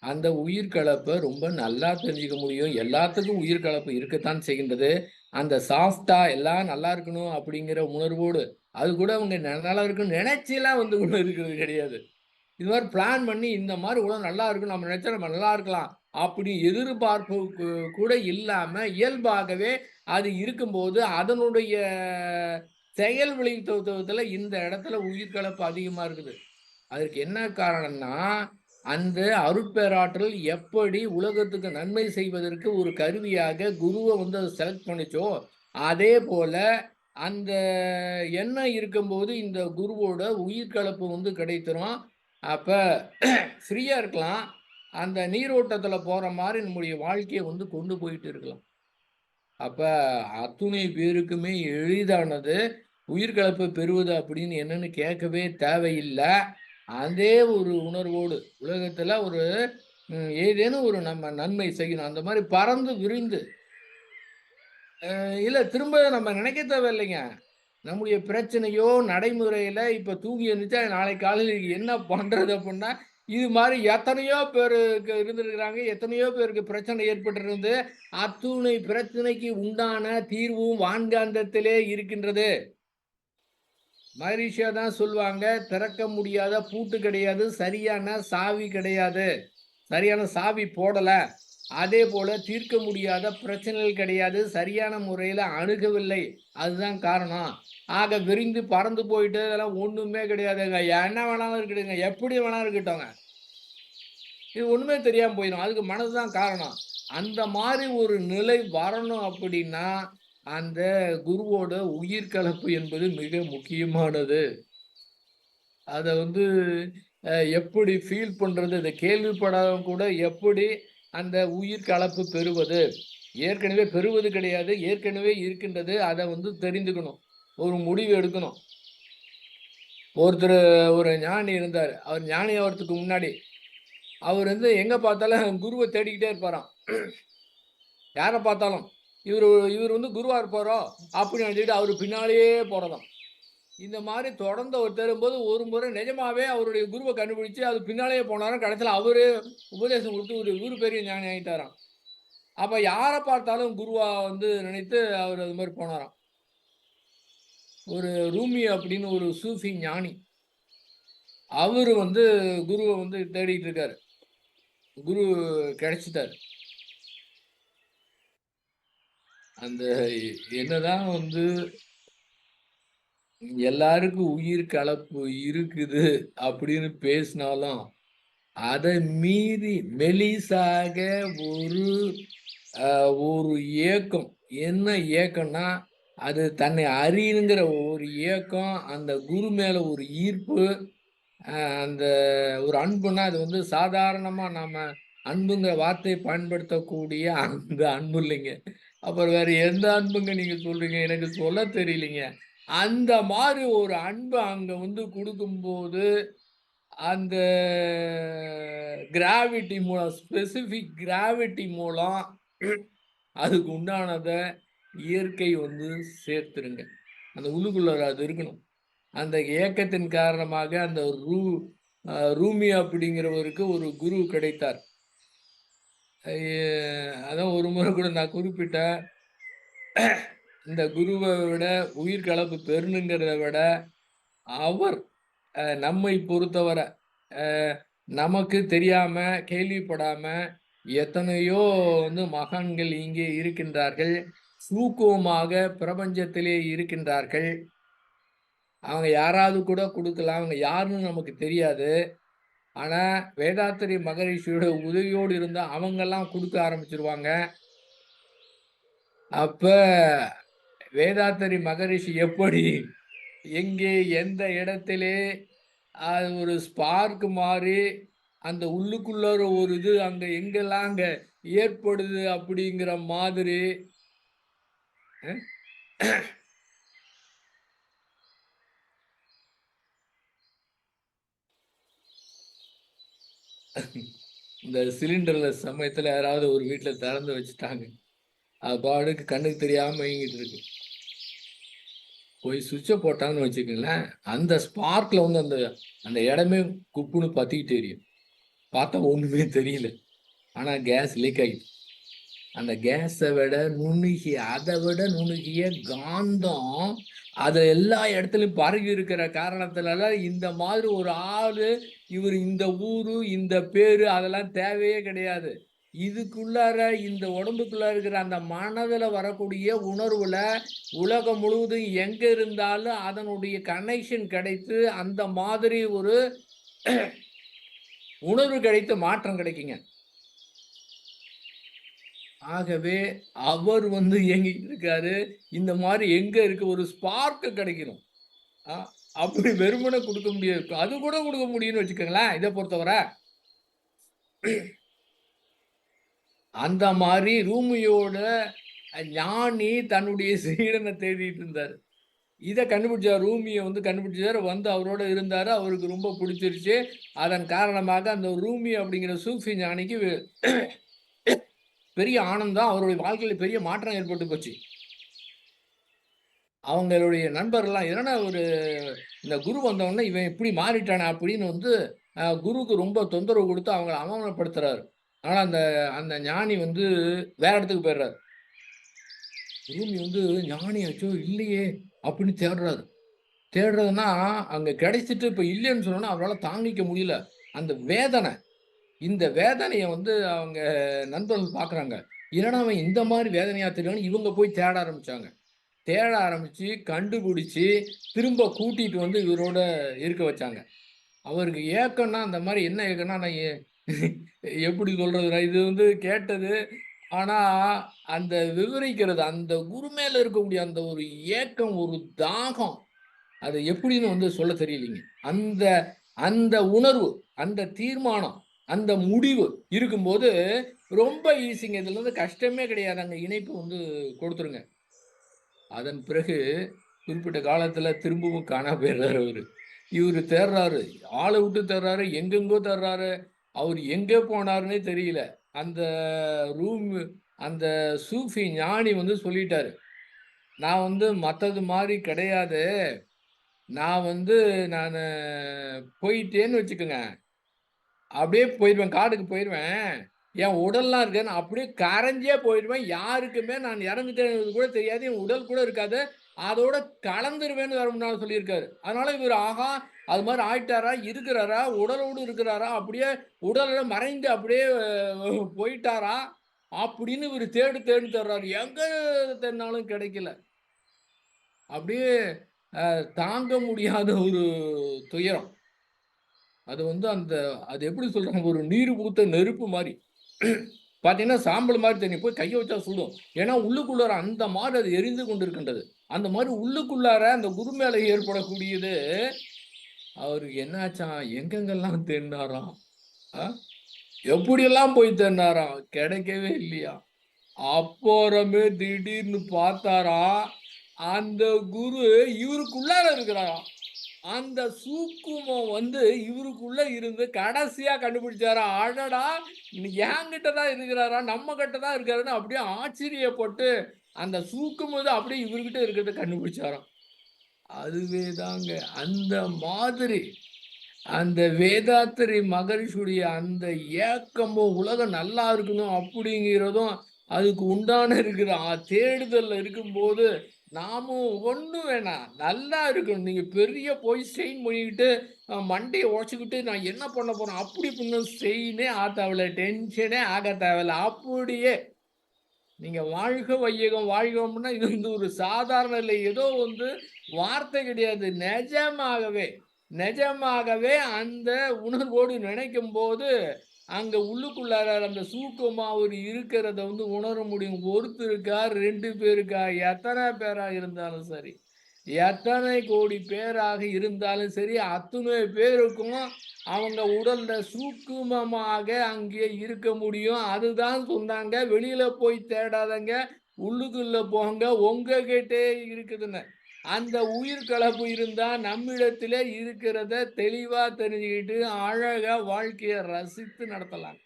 அந்த உயிர் கலப்ப ரொம்ப நல்லா தெரிஞ்சுக்க முடியும். எல்லாத்துக்கும் உயிர் கலப்பு இருக்கத்தான் செய்கின்றது. அந்த சாஃப்ட்டா எல்லாம் நல்லா இருக்கணும் அப்படிங்கிற உணர்வோடு, அது கூட அவங்க நல்லா இருக்குன்னு நினைச்சுலாம் வந்து கூட இருக்கிறது கிடையாது. இது மாரி பிளான் பண்ணி, இந்த மாரி உலகம் நல்லா இருக்கும். நம்ம நெனச்சா நம்ம நல்லா இருக்கலாம். அப்படி எதிர்பார்ப்பு கூட இல்லாம, இயல்பாகவே அது இருக்கும்போது, அதனுடைய செயல் விளைவுத்துவத்துல இந்த இடத்துல உயிர் கலப்பு அதிகமா இருக்குது. அதற்கு என்ன காரணம்னா, அந்த அருட்பேராற்றல் எப்படி உலகத்துக்கு நன்மை செய்வதற்கு ஒரு கருவியாக குருவ வந்து அது செலக்ட் பண்ணுச்சோ, அதே போல அந்த எண்ணம் இருக்கும்போது இந்த குருவோட உயிர் கலப்பு வந்து கிடைத்திரும். அப்ப ஃப்ரீயா இருக்கலாம். அந்த நீரோட்டத்துல போற மாரி நம்முடைய வாழ்க்கைய வந்து கொண்டு போயிட்டு இருக்கலாம். அப்ப அத்துணை பேருக்குமே எளிதானது. உயிர் கலப்பை பெறுவது அப்படின்னு என்னன்னு கேட்கவே தேவையில்ல. அதே ஒரு உணர்வோடு உலகத்துல ஒரு ஏதேனும் ஒரு நம்ம நன்மை செய்யணும். அந்த மாரி பறந்து விரிந்து இல்ல திரும்ப நம்ம நினைக்க தேவையில்லைங்க. நம்முடைய பிரச்சனையோ, நடைமுறையில இப்ப தூங்கி எந்திரிச்சா நாளைக்கு காலையில என்ன பண்றது அப்புட்ன்னா, இது மாரி எத்தனையோ பேருக்கு இருந்திருக்கிறாங்க. எத்தனையோ பேருக்கு பிரச்சனை ஏற்பட்டிருந்து. அத்துணை பிரச்சனைக்கு உண்டான தீர்வும் வான்காந்தத்திலே இருக்கின்றது. மகரிஷியா தான் சொல்லுவாங்க, திறக்க முடியாத பூட்டு கிடையாது, சரியான சாவி கிடையாது. சரியான சாவி போடல. அதேபோல தீர்க்க முடியாத பிரச்சனைகள் கிடையாது. சரியான முறையில அணுகவில்லை. அதுதான் காரணம். ஆக விரிந்து பறந்து போயிட்டு அதெல்லாம் ஒண்ணுமே கிடையாதுங்க. என்ன வேணாலும் இருக்கட்டுங்க. எப்படி வேணாலும் இருக்கட்டுங்க. இது ஒண்ணுமே தெரியாம போயிரும். அதுக்கு மனது தான் காரணம். அந்த மாரி ஒரு நிலை வரணும் அப்படின்னா, அந்த குருவோட உயிர் கலப்பு என்பது மிக முக்கியமானது. அத வந்து எப்படி ஃபீல் பண்றது? இத கேள்விப்படாதவங்க கூட எப்படி அந்த உயிர் கலப்பு பெறுவது? ஏற்கனவே பெறுவது கிடையாது. ஏற்கனவே இருக்கின்றது. அத வந்து தெரிந்துக்கணும். ஒரு முடிவு எடுக்கணும். ஒருத்தரு ஒரு ஞானி இருந்தாரு. அவர் ஞானி ஆவறதுக்கு முன்னாடி, அவர் வந்து எங்க பார்த்தாலும் குருவ தேடிக்கிட்டே இருப்பாராம். யார பார்த்தாலும். இவரு இவரு வந்து குருவா இருப்பாரோ! அப்படின்னு நினைச்சுட்டு அவரு பின்னாலேயே போறதாம். இந்த மாரி தொடர்ந்து அவர் தேடும்போது, ஒரு முறை நிஜமாவே அவருடைய குருவ கண்டுபிடிச்சு, அது பின்னாலேயே போனாராம். கடைசில அவரு உபதேசம் குடுத்து இவரு பெரிய ஞானி ஆயிட்டாராம். அப்ப யார பார்த்தாலும் குருவா வந்து நினைத்து அவரு அது மாரி போனாராம். ஒரு ரூமி அப்படின்னு ஒரு சூஃபி ஞானி. அவரு வந்து குருவ வந்து தேடிட்டு இருக்காரு. குரு கிடைச்சுட்டாரு. அந்த என்னதான் வந்து எல்லாருக்கும் உயிர் கலப்பு இருக்குது அப்படின்னு பேசினாலும், அத மீறி மெலிசாக ஒரு அ ஒரு ஏக்கம். என்ன ஏக்கம்ன்னா, அது தன்னை அறியுங்கிற ஒரு ஏக்கம், அந்த குரு மேல ஒரு ஈர்ப்பு, அந்த ஒரு அன்புன்னா, அது வந்து சாதாரணமா நாம அன்புங்கிற வார்த்தைய பயன்படுத்தக்கூடிய அந்த அன்பு இல்லைங்க. அப்புறம் வேற எந்த அன்புங்க நீங்க சொல்றீங்க? எனக்கு சொல்ல தெரியலைங்க. அந்த மாரி ஒரு அன்ப அங்க வந்து குடுக்கும்போது, அந்த கிராவிட்டி மூலம் ஸ்பெசிஃபிக் கிராவிட்டி மூலம் அதுக்கு உண்டானத இயற்கை வந்து சேர்த்துருங்க. அந்த உள்ளுக்குள்ள அது இருக்கணும். அந்த ஏக்கத்தின் காரணமாக அந்த ரூமி அப்படிங்கிறவருக்கு ஒரு குரு கிடைத்தார். அதான் ஒரு முறை கூட நான் குறிப்பிட்டேன். இந்த குருவ விட உயிர் கலப்பு பெறணுங்கிறத விட, அவர் நம்மை பொறுத்தவர அ நமக்கு தெரியாம, கேள்விப்படாம எத்தனையோ வந்து மகான்கள் இங்கே இருக்கின்றார்கள். சூக்குமமாக பிரபஞ்சத்திலே இருக்கின்றார்கள். அவங்க யாராவது கூட குடுக்கலாம். அவங்க யாருன்னு நமக்கு தெரியாது. ஆனா, வேதாத்திரி மகரிஷியோட உதவியோடு இருந்தா அவங்கலாம் குடுக்க ஆரம்பிச்சுருவாங்க. அப்ப வேதாத்திரி மகரிஷி எப்படி, எங்கே, எந்த இடத்திலே அது ஒரு ஸ்பார்க் மாரி அந்த உள்ளுக்குள்ளார ஒரு இது அங்க எங்கெல்லாம் அங்க ஏற்படுது அப்படிங்கிற மாதிரி இந்த சிலிண்டர்ல சமயத்துல யாராவது ஒரு வீட்டுல திறந்து வச்சுட்டாங்க. அது பாட்டுக்கு கண்ணுக்கு தெரியாம இயங்கிட்டு இருக்கு. போய் சுவிட்ச போட்டாங்கன்னு வச்சுக்கங்களேன், அந்த ஸ்பார்க்ல வந்து அந்த அந்த இடமே குப்புன்னு பத்திக்கிட்டு எரியும். பார்த்தா ஒண்ணுமே தெரியல. ஆனா கேஸ் லீக் ஆயிடுச்சு. அந்த கேஸ விட அத விட நுணுகிய காந்தம் அது எல்லா இடத்துலயும் பரவி இருக்கிற காரணத்தினால இந்த மாதிரி ஒரு ஆளு, இவரு இந்த ஊரு, இந்த பேரு அதெல்லாம் தேவையே கிடையாது. இதுக்குள்ளார இந்த உடம்புக்குள்ள இருக்கிற அந்த மனதுல வரக்கூடிய உணர்வுல, உலகம் முழுவதும் எங்க இருந்தாலும் அதனுடைய கனெக்ஷன் கிடைத்து, அந்த மாதிரி ஒரு உணர்வு கிடைத்து மாற்றம் கிடைக்குங்க. ஆகவே அவர் வந்து இயங்கிட்டு இருக்காரு. இந்த மாரி எங்க இருக்கு ஒரு ஸ்பார்க் கிடைக்கணும். அ அப்படி வெறுமனே குடுக்க முடியாது. அது கூட குடுக்க முடியும்னு வச்சுக்கங்களேன், இத பொறுத்தவர. அந்த மாரி ரூமியோட ஞானி தன்னுடைய சீடன தேடிட்டு இருந்தாரு. இத கண்டுபிடிச்சாரு. ரூமிய வந்து கண்டுபிடிச்சாரு. வந்து அவரோட இருந்தாரு. அவருக்கு ரொம்ப புடிச்சிருச்சு. அதன் காரணமாக அந்த ரூமி அப்படிங்கிற சூஃபி ஞானிக்கு பெரிய ஆனந்தம். அவருடைய வாழ்க்கையில பெரிய மாற்றம் ஏற்பட்டு போச்சு. அவங்களுடைய நண்பர்கள்லாம் என்னன்னா ஒரு இந்த குரு வந்தவுடனே இவன் இப்படி மாறிட்டானே அப்படின்னு வந்து குருவுக்கு ரொம்ப தொந்தரவு குடுத்து அவங்கள அவமானப்படுத்துறாரு. ஆனா அந்த அந்த ஞானி வந்து வேற இடத்துக்கு போயிடுறாரு. ரூமி வந்து ஞானி அச்சோ! இல்லையே! அப்படின்னு தேடுறாரு. தேடுறதுன்னா அங்க கிடைச்சிட்டு இப்ப இல்லன்னு சொன்னோனே அவரால தாங்கிக்க முடியல. அந்த வேதனை. இந்த வேதனைய வந்து அவங்க நண்பர்கள் பார்க்குறாங்க. என்னடா அவன் இந்த மாரி வேதனையா தெரிறான்னு இவங்க போய் தேட ஆரம்பிச்சாங்க. தேட ஆரம்பிச்சு, கண்டுபிடிச்சு, திரும்ப கூட்டிட்டு வந்து இவரோட இருக்க வச்சாங்க. அவருக்கு ஏக்கம்ன்னா, அந்த மாரி என்ன ஏக்கம்ன்னா, நான் எப்படி சொல்றதுன்னா, இது வந்து கேட்டது. ஆனா, அந்த விவரிக்கிறது, அந்த குரு மேல இருக்கக்கூடிய அந்த ஒரு ஏக்கம், ஒரு தாகம், அது எப்படின்னு வந்து சொல்ல தெரியலைங்க. அந்த அந்த உணர்வு, அந்த தீர்மானம், அந்த முடிவு இருக்கும்போது, ரொம்ப ஈஸிங்க. இதுல வந்து கஷ்டமே கிடையாது. அந்த இணைப்பு வந்து குடுத்துருங்க. அதன் பிறகு குறிப்பிட்ட காலத்துல திரும்பவும் காணாம போயிடுறாரு அவரு. இவரு தேடுறாரு. ஆள விட்டு தேடுறாரு. எங்கெங்கோ தேடுறாரு. அவரு எங்க போனாருன்னே தெரியல. அந்த ரூம் அந்த சூஃபி ஞானி வந்து சொல்லிட்டாரு. நான் வந்து மத்தது மாரி கிடையாது. நான் வந்து நானு போயிட்டேன்னு வச்சுக்கங்க. அப்படியே போயிருவேன். காட்டுக்கு போயிருவேன். என் உடல்லாம் இருக்கு. நான் அப்படியே கரைஞ்சே போயிடுவேன். யாருக்குமே நான் இறந்துட்டேங்கிறது கூட தெரியாது. என் உடல் கூட இருக்காது. அதோட கலந்துருவேன்னு வேற முன்னால சொல்லியிருக்காரு. அதனால இவரு ஆஹா! அது மாரி ஆயிட்டாரா? இருக்கிறாரா? உடலோடு இருக்கிறாரா? அப்படியே உடல்ல மறைந்து அப்படியே போயிட்டாரா? அப்படின்னு இவரு தேடு தேடுன்னு தேடுறாரு. எங்க தேடுனாலும் கிடைக்கல. அப்படியே தாங்க முடியாத ஒரு துயரம். அது வந்து அது எப்படி சொல்றாங்க, ஒரு நீர் பூத்த நெருப்பு மாரி. பார்த்தீங்கன்னா, சாம்பல் மாரி தெரியும். போய் கைய வச்சா சுடும். ஏன்னா, உள்ளுக்குள்ளார அந்த மாரி அது எரிந்து கொண்டிருக்கின்றது. அந்த மாரி உள்ளுக்குள்ளார அந்த குரு மேல ஏற்படக்கூடியது, அவருக்கு என்ன ஆச்சாம், எங்கெங்கெல்லாம் தேடுனாராம். அ எப்படியெல்லாம் போய் தேடுனாராம். கிடைக்கவே இல்லையாம். அப்புறமே திடீர்னு பார்த்தாராம், அந்த குரு இவருக்குள்ளார இருக்கிறாராம். அந்த சூக்குமம் வந்து இவருக்குள்ள இருந்து கடைசியா கண்டுபிடிச்சாராம். அடடா! என்கிட்ட தான் இருக்கிறாரா? நம்ம கிட்ட தான் இருக்காருன்னு அப்படியே ஆச்சரியப்பட்டு, அந்த சூக்குமத அப்படியே இவர்கிட்ட இருக்கிறத கண்டுபிடிச்சாராம். அதுவே தாங்க. அந்த மாதிரி அந்த வேதாத்திரி மகரிஷியுடைய அந்த ஏக்கமும், உலகம் நல்லா இருக்கணும் அப்படிங்கிறதும், அதுக்கு உண்டான இருக்கிற தேடுதல்ல இருக்கும்போது, நாமும் ஒண்ணும் வேணாம். நல்லா இருக்கணும். நீங்க பெரிய போய் ஸ்ட்ரெயின் பண்ணிக்கிட்டு, மண்டைய உடைச்சுக்கிட்டு, நான் என்ன பண்ண போறேன்? அப்படி இப்படின்னு ஸ்ட்ரெயினே தேவையில்ல. டென்ஷனே ஆக தேவையில்ல. அப்படியே நீங்க வாழ்க வையகம் வாழ்கம்ன்னா, இது வந்து ஒரு சாதாரண இல்ல. ஏதோ வந்து வார்த்தை கிடையாது. நெஜமாகவே, நெஜமாகவே அந்த உணர்வோடு நினைக்கும்போது, அங்க உள்ளுக்குள்ளார அந்த சூக்குமமா அவரு இருக்கிறத வந்து உணர முடியும். ஒருத்தருக்கா, 2 பேருக்கா, எத்தன பேரா இருந்தாலும் சரி. எத்தனை கோடி பேராக இருந்தாலும் சரி, அத்துணை பேருக்கும் அவங்க உடல்ல சூக்குமமாக அங்கே இருக்க முடியும். அதுதான் சொன்னாங்க. வெளியில போய் தேடாதங்க. உள்ளுக்குள்ள போங்க. உங்ககிட்டயே இருக்குதுன்னு. அந்த உயிர் கலப்பு இருந்தா நம்மிடத்திலே இருக்கிறத தெளிவா தெரிஞ்சுக்கிட்டு அழகா வாழ்க்கைய ரசித்து நடத்தலாம்.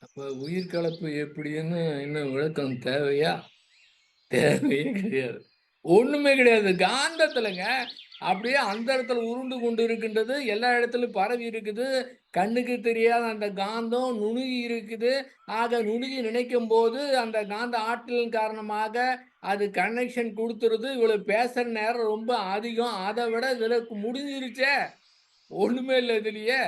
அப்ப உயிர் கலப்பு எப்படின்னு இன்னும் விளக்கம் தேவையா? தேவையே கிடையாது. ஒண்ணுமே கிடையாது. காந்தத்துலங்க. அப்படியே அந்த இடத்துல உருண்டு கொண்டு இருக்கின்றது. எல்லா இடத்திலும் பரவி இருக்குது. கண்ணுக்கு தெரியாத அந்த காந்தம் நுணுகி இருக்குது. ஆக நுணுகி நினைக்கும்போது, அந்த காந்த ஆற்றலின் காரணமாக அது கனெக்ஷன் குடுத்துருது. இவ்வளவு பேசுற நேரம் ரொம்ப அதிகம். அத விட இதுல முடிஞ்சிருச்சே! ஒண்ணுமே இல்ல இதுலயே.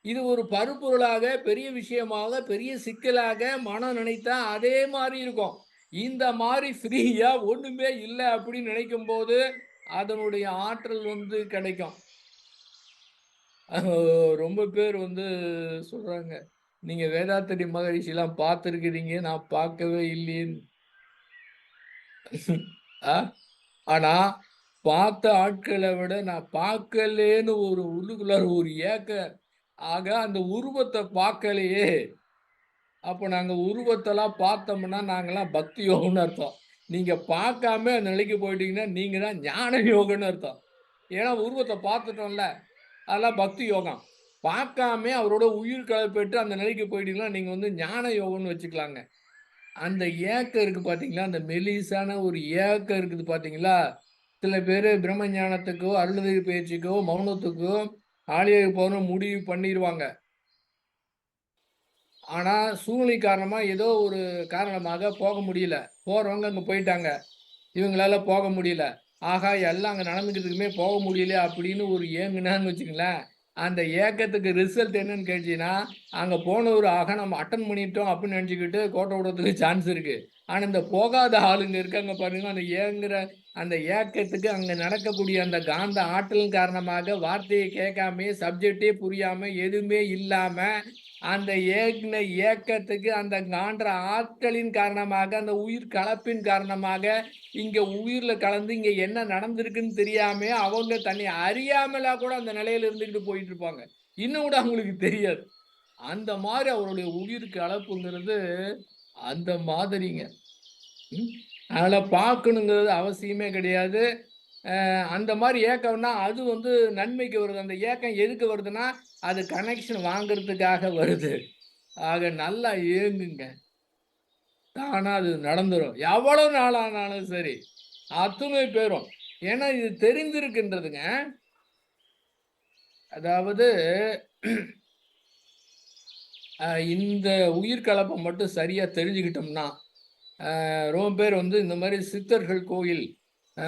இது ஒரு பருப்பொருளாக, பெரிய விஷயமாக, பெரிய சிக்கலாக மனம் நினைத்தா அதே மாரி இருக்கும். இந்த மாரி ஃப்ரீயா ஒண்ணுமே இல்ல அப்படின்னு நினைக்கும்போது, அதனுடைய ஆற்றல் வந்து கிடைக்கும். ரொம்ப பேர் வந்து சொல்றாங்க, "நீங்க வேதாத்திரி மகரிஷிலாம் பார்த்திருக்கிறீங்க, நான் பார்க்கவே இல்லையேன்னு." ஆ ஆனா, பார்த்த ஆட்கள விட நான் பார்க்கலேன்னு ஒரு உள்ளுக்குள்ளார ஒரு ஆக அந்த உருவத்த பார்க்கலையே! அப்ப நாங்க உருவத்தெல்லாம் பார்த்தோம்னா, நாங்கலாம் பக்தி யோகம்னு அர்த்தம். நீங்க பார்க்காம அந்த நிலைக்கு போயிட்டீங்கன்னா, நீங்க தான் ஞான யோகம்னு அர்த்தம். ஏன்னா உருவத்த பார்த்துட்டோம்ல. அதெல்லாம் பக்தி யோகம். பார்க்காமயே அவரோட உயிர் கலப்பெற்று அந்த நிலைக்கு போயிட்டீங்கன்னா, நீங்க வந்து ஞான யோகம்னு வச்சுக்கலாங்க. அந்த ஏக்கம் இருக்கு பார்த்தீங்களா? அந்த மெலிசான ஒரு ஏக்கம் இருக்குது பார்த்தீங்களா? சில பேரு பிரம்ம ஞானத்துக்கோ, அருள்நிதி பயிற்சிக்கோ, மௌனத்துக்கோ, ஆழியாகப் போகணும்னு முடிவு பண்ணிருவாங்க. ஆனா, சூழ்நிலை காரணமா ஏதோ ஒரு காரணமாக போக முடியல. போறவங்க அங்க போயிட்டாங்க. இவங்களால போக முடியல. ஆஹா! எல்லாம் அங்க நடந்துக்கிட்டுருக்குமே போக முடியலையே அப்படின்னு ஒரு ஏங்குனான்னு வச்சுக்கங்களேன், அந்த ஏக்கத்துக்கு ரிசல்ட் என்னன்னு கேட்டீங்கன்னா, அங்க போனவரு ஆஹா! நம்ம அட்டெண்ட் பண்ணிட்டோம் அப்படின்னு நெனச்சுக்கிட்டு கோட்ட விடுறதுக்கு சான்ஸ் இருக்கு. ஆனா, இந்த போகாத ஆளுங்க இருக்காங்க பாருங்க, அந்த ஏங்குற அந்த ஏக்கத்துக்கு அங்க நடக்கக்கூடிய அந்த காந்த ஆற்றலின் காரணமாக வார்த்தைய கேட்காமயே, சப்ஜெக்ட்டே புரியாம, எதுவுமே இல்லாம, அந்த ஏங்குன ஏக்கத்துக்கு அந்த கான்ற ஆட்களின் காரணமாக, அந்த உயிர் கலப்பின் காரணமாக இங்க உயிர்ல கலந்து இங்க என்ன நடந்திருக்குன்னு தெரியாமயே, அவங்க தன்னை அறியாமலா கூட அந்த நிலையில இருந்துகிட்டு போயிட்டு இருப்பாங்க. இன்னும் கூட அவங்களுக்கு தெரியாது. அந்த மாரி அவருடைய உயிருக்கு அளப்புங்கிறது அந்த மாதிரிங்க. ம். அதனால பார்க்கணுங்கிறது அவசியமே கிடையாது. அந்த மாரி ஏக்கம்னா, அது வந்து நன்மைக்கு வருது. அந்த ஏக்கம் எதுக்கு வருதுன்னா, அது கனெக்ஷன் வாங்குறதுக்காக வருது. ஆக நல்லா ஏங்குங்க. தானா அது நடந்துரும். எவ்வளவு நாள் ஆனாலும் சரி. அத்துணை பேரும். ஏன்னா இது தெரிந்திருக்கின்றதுங்க. அதாவது இந்த உயிர் கலப்ப மட்டும் சரியா தெரிஞ்சுக்கிட்டோம்னா, ரொம்ப பேர் வந்து இந்த மாரி சித்தர்கள் கோயில், அ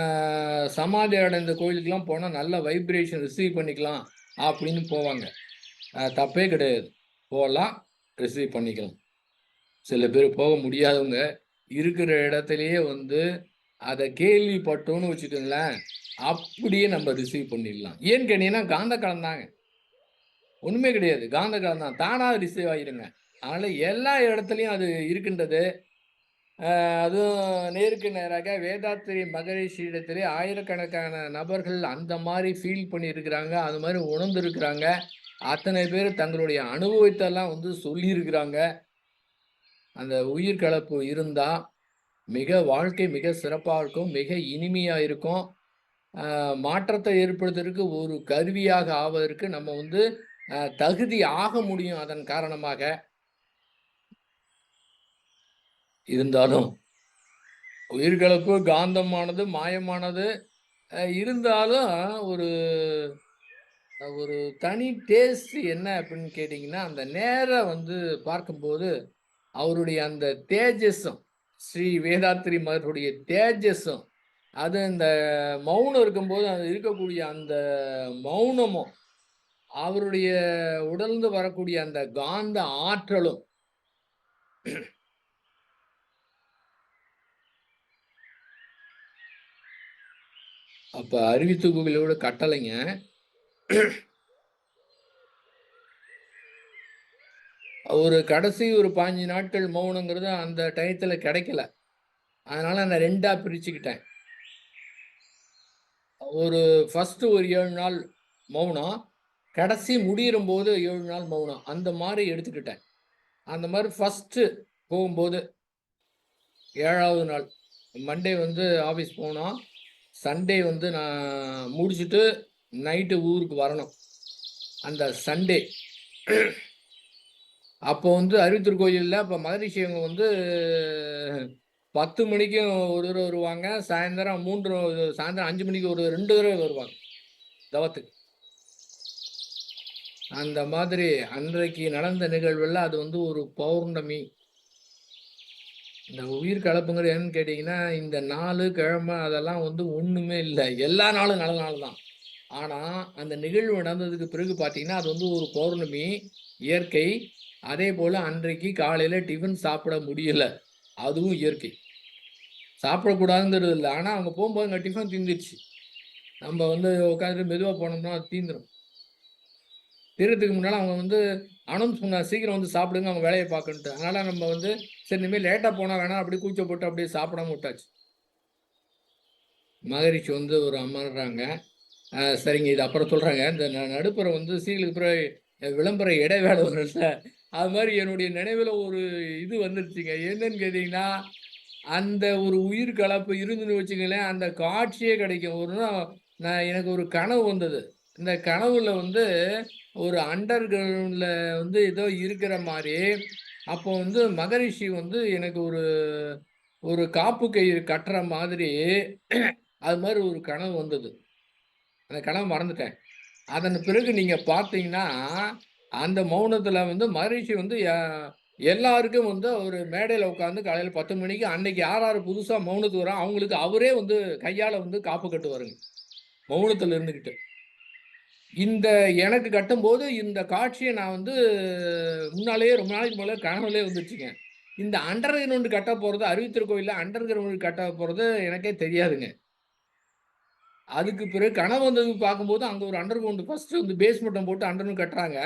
சமாதி அடைந்த கோயிலுக்குலாம் போனா நல்ல வைப்ரேஷன் ரிசீவ் பண்ணிக்கலாம் அப்படின்னு போவாங்க. தப்பே கிடையாது. போலாம், ரிசீவ் பண்ணிக்கலாம். சில பேர் போக முடியாதவங்க, இருக்கிற இடத்திலேயே வந்து அத கேள்விப்பட்டோம்னு வச்சுக்கங்களேன், அப்படியே நம்ம ரிசீவ் பண்ணிடலாம். ஏன்னு கேட்டீங்கன்னா, காந்த களம் தாங்க. ஒண்ணுமே கிடையாது. காந்த களம் தான். தானா ரிசீவ் ஆயிருங்க. அதனால எல்லா இடத்துலயும் அது இருக்கின்றது. அதுவும் நேருக்கு நேராக வேதாத்திரி மகரிஷியிடத்திலே ஆயிரக்கணக்கான நபர்கள் அந்த மாரி ஃபீல் பண்ணியிருக்கிறாங்க. அது மாரி உணர்ந்திருக்கிறாங்க. அத்தனை பேர் தங்களுடைய அனுபவத்தெல்லாம் வந்து சொல்லியிருக்கிறாங்க. அந்த உயிர் கலப்பு இருந்தா, வாழ்க்கை மிக சிறப்பா இருக்கும். மிக இனிமையா இருக்கும். மாற்றத்தை ஏற்படுத்துவதற்கு ஒரு கருவியாக ஆவதற்கு நம்ம வந்து தகுதி ஆக முடியும் அதன் காரணமாக. இருந்தாலும் உயிர்கலப்பு காந்தமானது, மாயமானது. இருந்தாலும் ஒரு ஒரு தனி டேஸ்ட் என்ன அப்படின்னு கேட்டீங்கன்னா, அந்த நேரா வந்து பார்க்கும்போது, அவருடைய அந்த தேஜஸும், ஸ்ரீ வேதாத்ரி மகருடைய தேஜஸும், அது இந்த மௌனம் இருக்கும்போது, அது இருக்கக்கூடிய அந்த மௌனமும், அவருடைய உடல்ந்து வரக்கூடிய அந்த காந்த ஆற்றலும், அப்ப அறிவித்து கூகுளோட கட்டளைங்க. ஒரு கடைசி 15 நாட்கள் மௌனங்கிறது அந்த டயத்துல கிடைக்கல. அதனால நான் 2ஆ பிரிச்சுக்கிட்டேன். ஒரு ஃபர்ஸ்ட்டு ஒரு 7 நாள் மௌனம். கடைசி முடியும்போது 7 நாள் மௌனம். அந்த மாரி எடுத்துக்கிட்டேன். அந்த மாரி ஃபர்ஸ்ட்டு போகும்போது, 7வது நாள் மண்டே வந்து ஆஃபீஸ் போனோம். சண்டே வந்து நான் முடிச்சுட்டு நைட்டு ஊருக்கு வரணும். அந்த சண்டே அப்போ வந்து அறிவுத்திருக்கோயிலில் அப்போ மகரிஷி அவங்க வந்து 10 மணிக்கும் ஒரு தடவை வருவாங்க. சாயந்தரம் 5 மணிக்கு ஒரு 2 தடவை வருவாங்க தவத்துக்கு. அந்த மாதிரி அன்றைக்கு நடந்த நிகழ்வுல அது வந்து ஒரு பௌர்ணமி. இந்த உயிர் கலப்புங்கிறது என்னன்னு கேட்டிங்கன்னா, இந்த நாளு, கிழமை அதெல்லாம் வந்து ஒண்ணுமே இல்ல. எல்லா நாளும் நல்ல நாள் தான். ஆனா, அந்த நிகழ்வு நடந்ததுக்கு பிறகு பார்த்தீங்கன்னா, அது வந்து ஒரு பௌர்ணமி, இயற்கை. அதேபோல அன்றைக்கு காலையில டிஃபன் சாப்பிட முடியல. அதுவும் இயற்கை. சாப்பிடக்கூடாதுங்கிறது இல்ல. ஆனா, அவங்க போம்போது அங்க டிஃபன் தீர்ந்துருச்சு. நம்ம வந்து உட்காந்துட்டு மெதுவா போனோம்னா அது தீந்துரும். தீர்றதுக்கு முன்னால அவங்க வந்து அனௌன்ஸ் பண்ணாங்க, "சீக்கிரம் வந்து சாப்பிடுங்க, அவங்க வேலைய பார்க்கன்ட்டு." அதனால நம்ம வந்து, சரி இனிமே லேட்டா போனா வேணாம், அப்படியே கூச்சப்பட்டு அப்படியே சாப்பிடாம விட்டாச்சு. மகரிஷி வந்து ஒரு அமர்றாங்க. சரிங்க. இது அப்புறம் சொல்றேங்க. இந்த நடுப்புற வந்து சீரியலுக்கு பிறகு விளம்பர இடைவேளை வரும்ல, அது மாரி என்னுடைய நினைவுல ஒரு இது வந்துருச்சுங்க. என்னன்னு கேட்டீங்கன்னா, அந்த ஒரு உயிர் கலப்பு இருந்துன்னு வச்சுக்கங்களேன், அந்த காட்சியே கிடைக்கும். ஒரு நாள் எனக்கு ஒரு கனவு வந்தது. இந்த கனவுல வந்து ஒரு அண்டர் கிரவுண்ட்ல வந்து ஏதோ இருக்கிற மாரி, அப்போ வந்து மகரிஷி வந்து எனக்கு ஒரு ஒரு காப்பு கயிறு கட்டுற மாதிரி, அது மாரி ஒரு கனவு வந்தது. அந்த கனவ மறந்துட்டேன். அதன் பிறகு நீங்க பார்த்தீங்கன்னா, அந்த மௌனத்தில வந்து மகரிஷி வந்து எல்லாருக்கும் வந்து ஒரு மேடையில உட்கார்ந்து காலையில 10 மணிக்கு அன்னைக்கு யார் யார் புதுசா மௌனத்துக்கு வராங்க, அவங்களுக்கு அவரே வந்து கையால வந்து காப்பு கட்டுவாருங்க. மௌனத்தில இருந்துகிட்டு. இந்த எனக்கு கட்டும்போது இந்த காட்சிய நான் வந்து முன்னாலேயே ரொம்ப நாளைக்கு முன்னால கனவுலயே வந்துருச்சுங்க. இந்த அண்டர் கிரவுண்ட் கட்ட போறது அறிவித்திருக்கோயில்ல அண்டர் கிரவுண்ட் கட்ட போறது எனக்கே தெரியாதுங்க. அதுக்கு பிறகு கனவு வந்தது பார்க்கும்போது, அங்க ஒரு அண்டர் கிரவுண்ட் ஃபர்ஸ்ட் வந்து பேஸ்மெண்ட்ட போட்டு அண்டர் கிரவுண்ட் கட்டுறாங்க.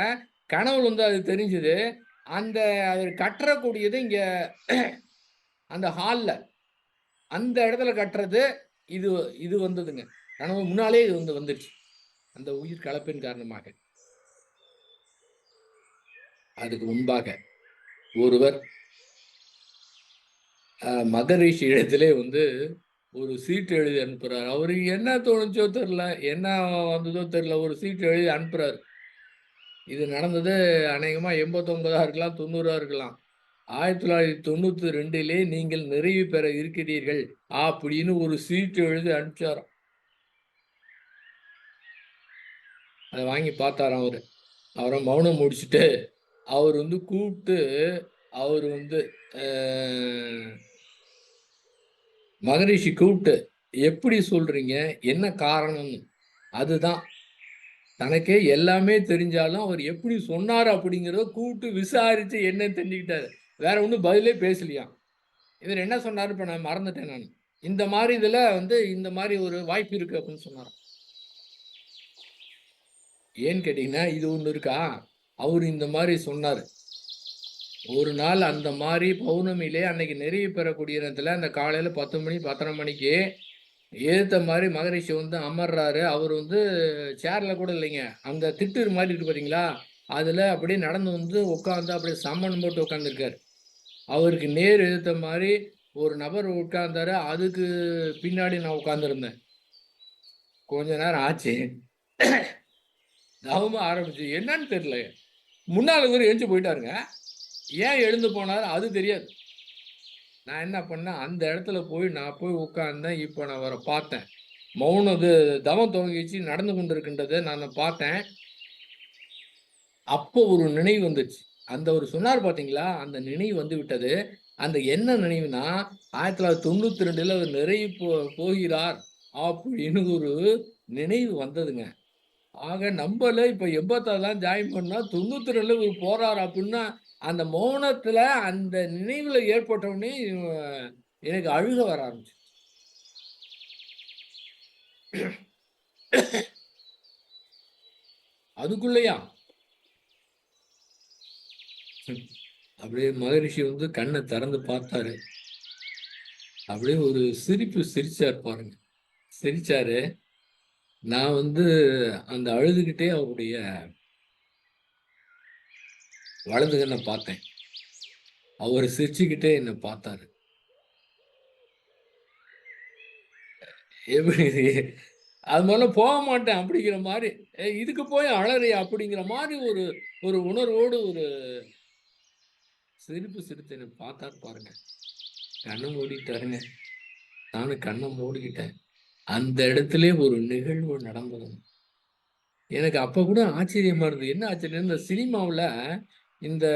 கனவுல வந்து அது தெரிஞ்சது. அந்த அது கட்டறக்கூடியது இங்க அந்த ஹால்ல, அந்த இடத்துல கட்டுறது, இது இது வந்ததுங்க. கனவு முன்னாலே இது வந்து வந்துருச்சு. அந்த உயிர் கலப்பின் காரணமாக. அதுக்கு முன்பாக ஒருவர் மகரிஷி இடத்திலே வந்து ஒரு சீட்டு எழுதி அனுப்புறாரு. அவருக்கு என்ன தோணுச்சோ தெரியல. என்ன வந்ததோ தெரியல. ஒரு சீட்டு எழுதி அனுப்புறாரு. இது நடந்தது அநேகமா 89ஆ இருக்கலாம், 90ஆ இருக்கலாம். 1992லே நீங்கள் நிறைவு பெற இருக்கிறீர்கள். அப்படின்னு ஒரு சீட்டு எழுதி அனுப்பிச்சாராம். அத வாங்கி பார்த்தாராம் அவரு. அவர மௌனம் முடிச்சுட்டு, அவரு வந்து கூப்ட்டு, அவரு வந்து அ மகரிஷி கூப்ட்டு, "எப்படி சொல்றீங்க? என்ன காரணம்னு?" அதுதான். தனக்கே எல்லாமே தெரிஞ்சாலும், அவர் எப்படி சொன்னாரு அப்படிங்கிறத கூப்ட்டு விசாரிச்சு என்னன்னு தெரிஞ்சுக்கிட்டாரு. வேற ஒண்ணும் பதிலே பேசலையாம். இவரு என்ன சொன்னாரு, இப்ப நான் மறந்துட்டேன் நானு. இந்த மாரி இதுல வந்து இந்த மாரி ஒரு வாய்ப்பு இருக்கு அப்படின்னு சொன்னாராம். ஏன்னு கேட்டீங்கன்னா, இது ஒண்ணு இருக்கா, அவரு இந்த மாரி சொன்னாரு. ஒரு நாள் அந்த மாரி பௌர்ணமியிலே அன்னைக்கு நிறைவு பெறக்கூடிய நேரத்துல, அந்த காலையில 10 மணி 10:30 மணிக்கு எதுத்த மாரி மகரிஷி வந்து அமர்றாரு. அவரு வந்து சேர்ல கூட இல்லைங்க. அந்த திட்டு மாரி இருக்கு பார்த்தீங்களா? அதுல அப்படியே நடந்து வந்து உட்கார்ந்து அப்படியே சம்மணம் போட்டு உட்கார்ந்திருக்காரு. அவருக்கு நேர் எதிர்த்த மாரி ஒரு நபர் உட்கார்ந்தாரு. அதுக்கு பின்னாடி நான் உட்கார்ந்திருந்தேன். கொஞ்ச நேரம் ஆச்சு. தவமும் ஆரம்பிச்சு. என்னன்னு தெரியல. முன்னால இவரு எந்திச்சு போயிட்டாருங்க. ஏன் எழுந்து போனாரு? அது தெரியாது. நான் என்ன பண்ணேன், அந்த இடத்துல போய் நான் போய் உட்கார்ந்தேன். இப்ப நான் அவர பார்த்தேன். மௌனம் இது தவம் துவங்கிச்சு நடந்து கொண்டிருக்கின்றத நானு பார்த்தேன். அப்போ ஒரு நினைவு வந்துச்சு. அந்த அவரு சொன்னாரு பார்த்தீங்களா? அந்த நினைவு வந்து விட்டது. அந்த என்ன நினைவுனா, 1992ல அவர் நிறைவு போகிறார் அப்படின்னு ஒரு நினைவு வந்ததுங்க. ஆக நம்பல இப்ப 86 ஜாயின் பண்ணா 92ல இவரு போறாரு அப்டின்னா, அந்த மௌனத்துல அந்த நினைவுல ஏற்பட்ட உடனே எனக்கு அழுகை வர ஆரம்பிச்சுருச்சு. அதுக்குள்ளயா? அப்படியே மகரிஷி வந்து கண்ண திறந்து பார்த்தாரு. அப்படியே ஒரு சிரிப்பு சிரிச்சாரு பாருங்க. சிரிச்சாரு. நான் வந்து அந்த அழுதுகிட்டே அவருடைய வலது கண்ண பார்த்தேன். அவரு சிரிச்சுக்கிட்டே என்ன பார்த்தாரு. எப்படி அது முதல்ல போக மாட்டேன் அப்படிங்கிற மாரி. இதுக்கு போய் அழறியா? அப்படிங்கிற மாரி ஒரு ஒரு உணர்வோடு ஒரு சிரிப்பு சிரித்தேன். பார்த்தாரு பாருங்க. கண்ண மூடிட்டாருங்க. நானும் கண்ண மூடிக்கிட்டேன். அந்த இடத்திலே ஒரு நிகழ்வு நடந்தது. எனக்கு அப்ப கூட ஆச்சரியமா இருந்தது. என்ன ஆச்சரியம், இந்த சினிமாவுல இந்த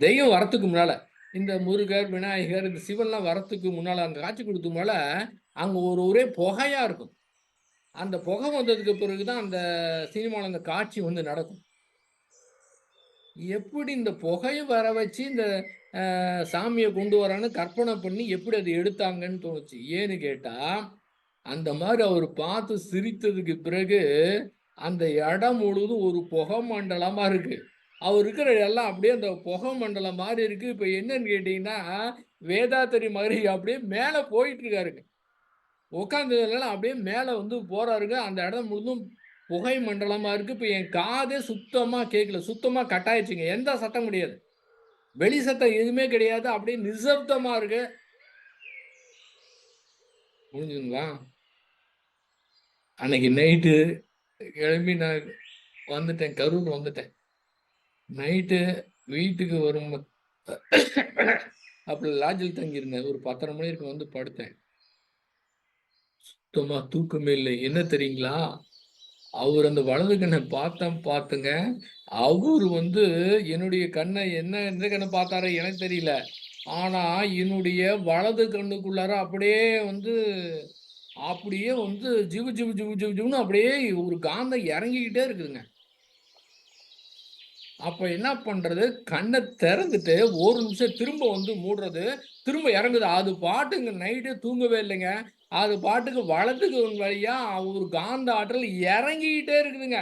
தெய்வம் வரத்துக்கு முன்னால, இந்த முருகர், விநாயகர், இந்த சிவன்லாம் வரத்துக்கு முன்னால, அங்க காட்சி குடுக்கும் முன்னால, அங்க ஒரே புகையா இருக்கும். அந்த புகை வந்ததுக்கு பிறகு தான் அந்த சினிமால அந்த காட்சி வந்து நடக்கும். எப்படி இந்த புகைய வர வச்சு இந்த சாமிய கொண்டு வரான்னு கற்பனை பண்ணி எப்படி அத எடுத்தாங்கன்னு தோணுச்சு. ஏன்னு கேட்டா, அந்த மாரி அவரு பார்த்து சிரித்ததுக்கு பிறகு, அந்த இடம் முழுவதும் ஒரு புகை மண்டலமா இருக்கு. அவர் இருக்கிற எல்லாம் அப்படியே அந்த புகை மண்டலம் மாரி இருக்கு. இப்ப என்னன்னு கேட்டீங்கன்னா, வேதாத்திரி மாரி அப்படியே மேல போயிட்டு இருக்காருங்க. உட்கார்ந்ததுனால அப்படியே மேல வந்து போறாருங்க. அந்த இடம் முழுதும் புகை மண்டலமா இருக்கு. இப்ப என் காதே சுத்தமா கேட்கல. சுத்தமா கட் ஆயிருச்சுங்க. எந்த சத்தம் கிடையாது. வெளி சத்தம் எதுவுமே கிடையாது. அப்படியே நிசப்தமா இருக்கு. புரிஞ்சுதுங்களா? அன்னைக்கு நைட்டு கிளம்பி நான் வந்துட்டேன். கரூர் வந்துட்டேன். நைட்டு வீட்டுக்கு வரும் அப்ப லாட்ஜில் தங்கியிருந்தேன். ஒரு 10:30 மணி இருக்கும் வந்து படுத்தேன். சுத்தமா தூக்கமே இல்லை. என்ன தெரியுங்களா? அவரு அந்த வலது கண்ண பாத்துங்க. அவரு வந்து என்னுடைய கண்ண எந்த கண்ண பார்த்தாரோ எனக்கு தெரியல. ஆனா, என்னுடைய வலது கண்ணுக்குள்ளார அப்படியே வந்து ஜிவு ஜிவு ஜிவு ஜிவு ஜிவுன்னு அப்படியே ஒரு காந்தம் இறங்கிக்கிட்டே இருக்குதுங்க. அப்ப என்ன பண்றது? கண்ண திறந்துட்டு 1 நிமிஷம் திரும்ப வந்து மூடுறது. திரும்ப இறங்குது. அது பாட்டுங்க நைட்டே தூங்கவே இல்லைங்க. அது பாட்டுக்கு வலது கண் வழியா ஒரு காந்த ஆற்றல் இறங்கிக்கிட்டே இருக்குதுங்க.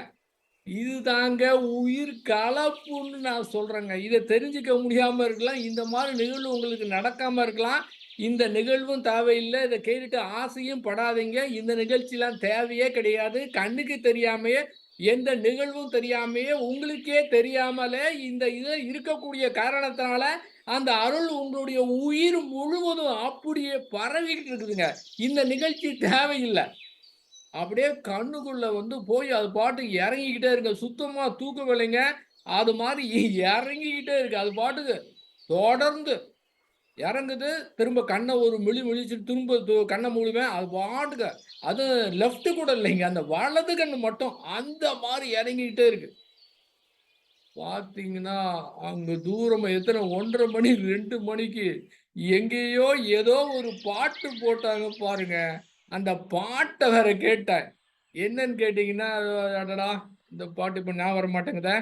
இதுதாங்க உயிர் கலப்புன்னு நான் சொல்றேங்க. இத தெரிஞ்சுக்க முடியாம இருக்கலாம். இந்த மாரி நிகழ்வு உங்களுக்கு நடக்காம இருக்கலாம். இந்த நிகழ்வும் தேவையில்ல. இத கேட்டுட்டு ஆசையும் படாதீங்க. இந்த நிகழ்ச்சிலாம் தேவையே கிடையாது. கண்ணுக்கு தெரியாமயே, எந்த நிகழ்வும் தெரியாமயே, உங்களுக்கே தெரியாமலே இந்த இது இருக்கக்கூடிய காரணத்தினால, அந்த அருள் உங்களுடைய உயிர் முழுவதும் அப்படியே பரவிக்கிட்டு இருக்குதுங்க. இந்த நிகழ்ச்சி தேவையில்ல. அப்படியே கண்ணுக்குள்ள வந்து போய் அது பாட்டுக்கு இறங்கிக்கிட்டே இருக்கு. சுத்தமா தூக்கம் இல்லைங்க. அது மாரி இறங்கிக்கிட்டே இருக்கு. அது பாட்டுக்கு தொடர்ந்து இறங்குது. திரும்ப கண்ண ஒரு முழிச்சுட்டு திரும்ப கண்ண மூடுவேன். அது பாட்டுக்கு அதுவும் லெஃப்ட் கூட இல்லைங்க. அந்த வலது கண்ணு மட்டும் அந்த மாரி இறங்கிக்கிட்டே இருக்கு. பார்த்தீங்கன்னா, அங்க தூரமா எத்தன 1:30 மணி, 2 மணிக்கு எங்கேயோ ஏதோ ஒரு பாட்டு போட்டாங்க பாருங்க. அந்த பாட்ட வேற கேட்டேன். என்னன்னு கேட்டீங்கன்னா, அடடா! இந்த பாட்டு இப்ப ஞாபகம் வர மாட்டேங்குதே.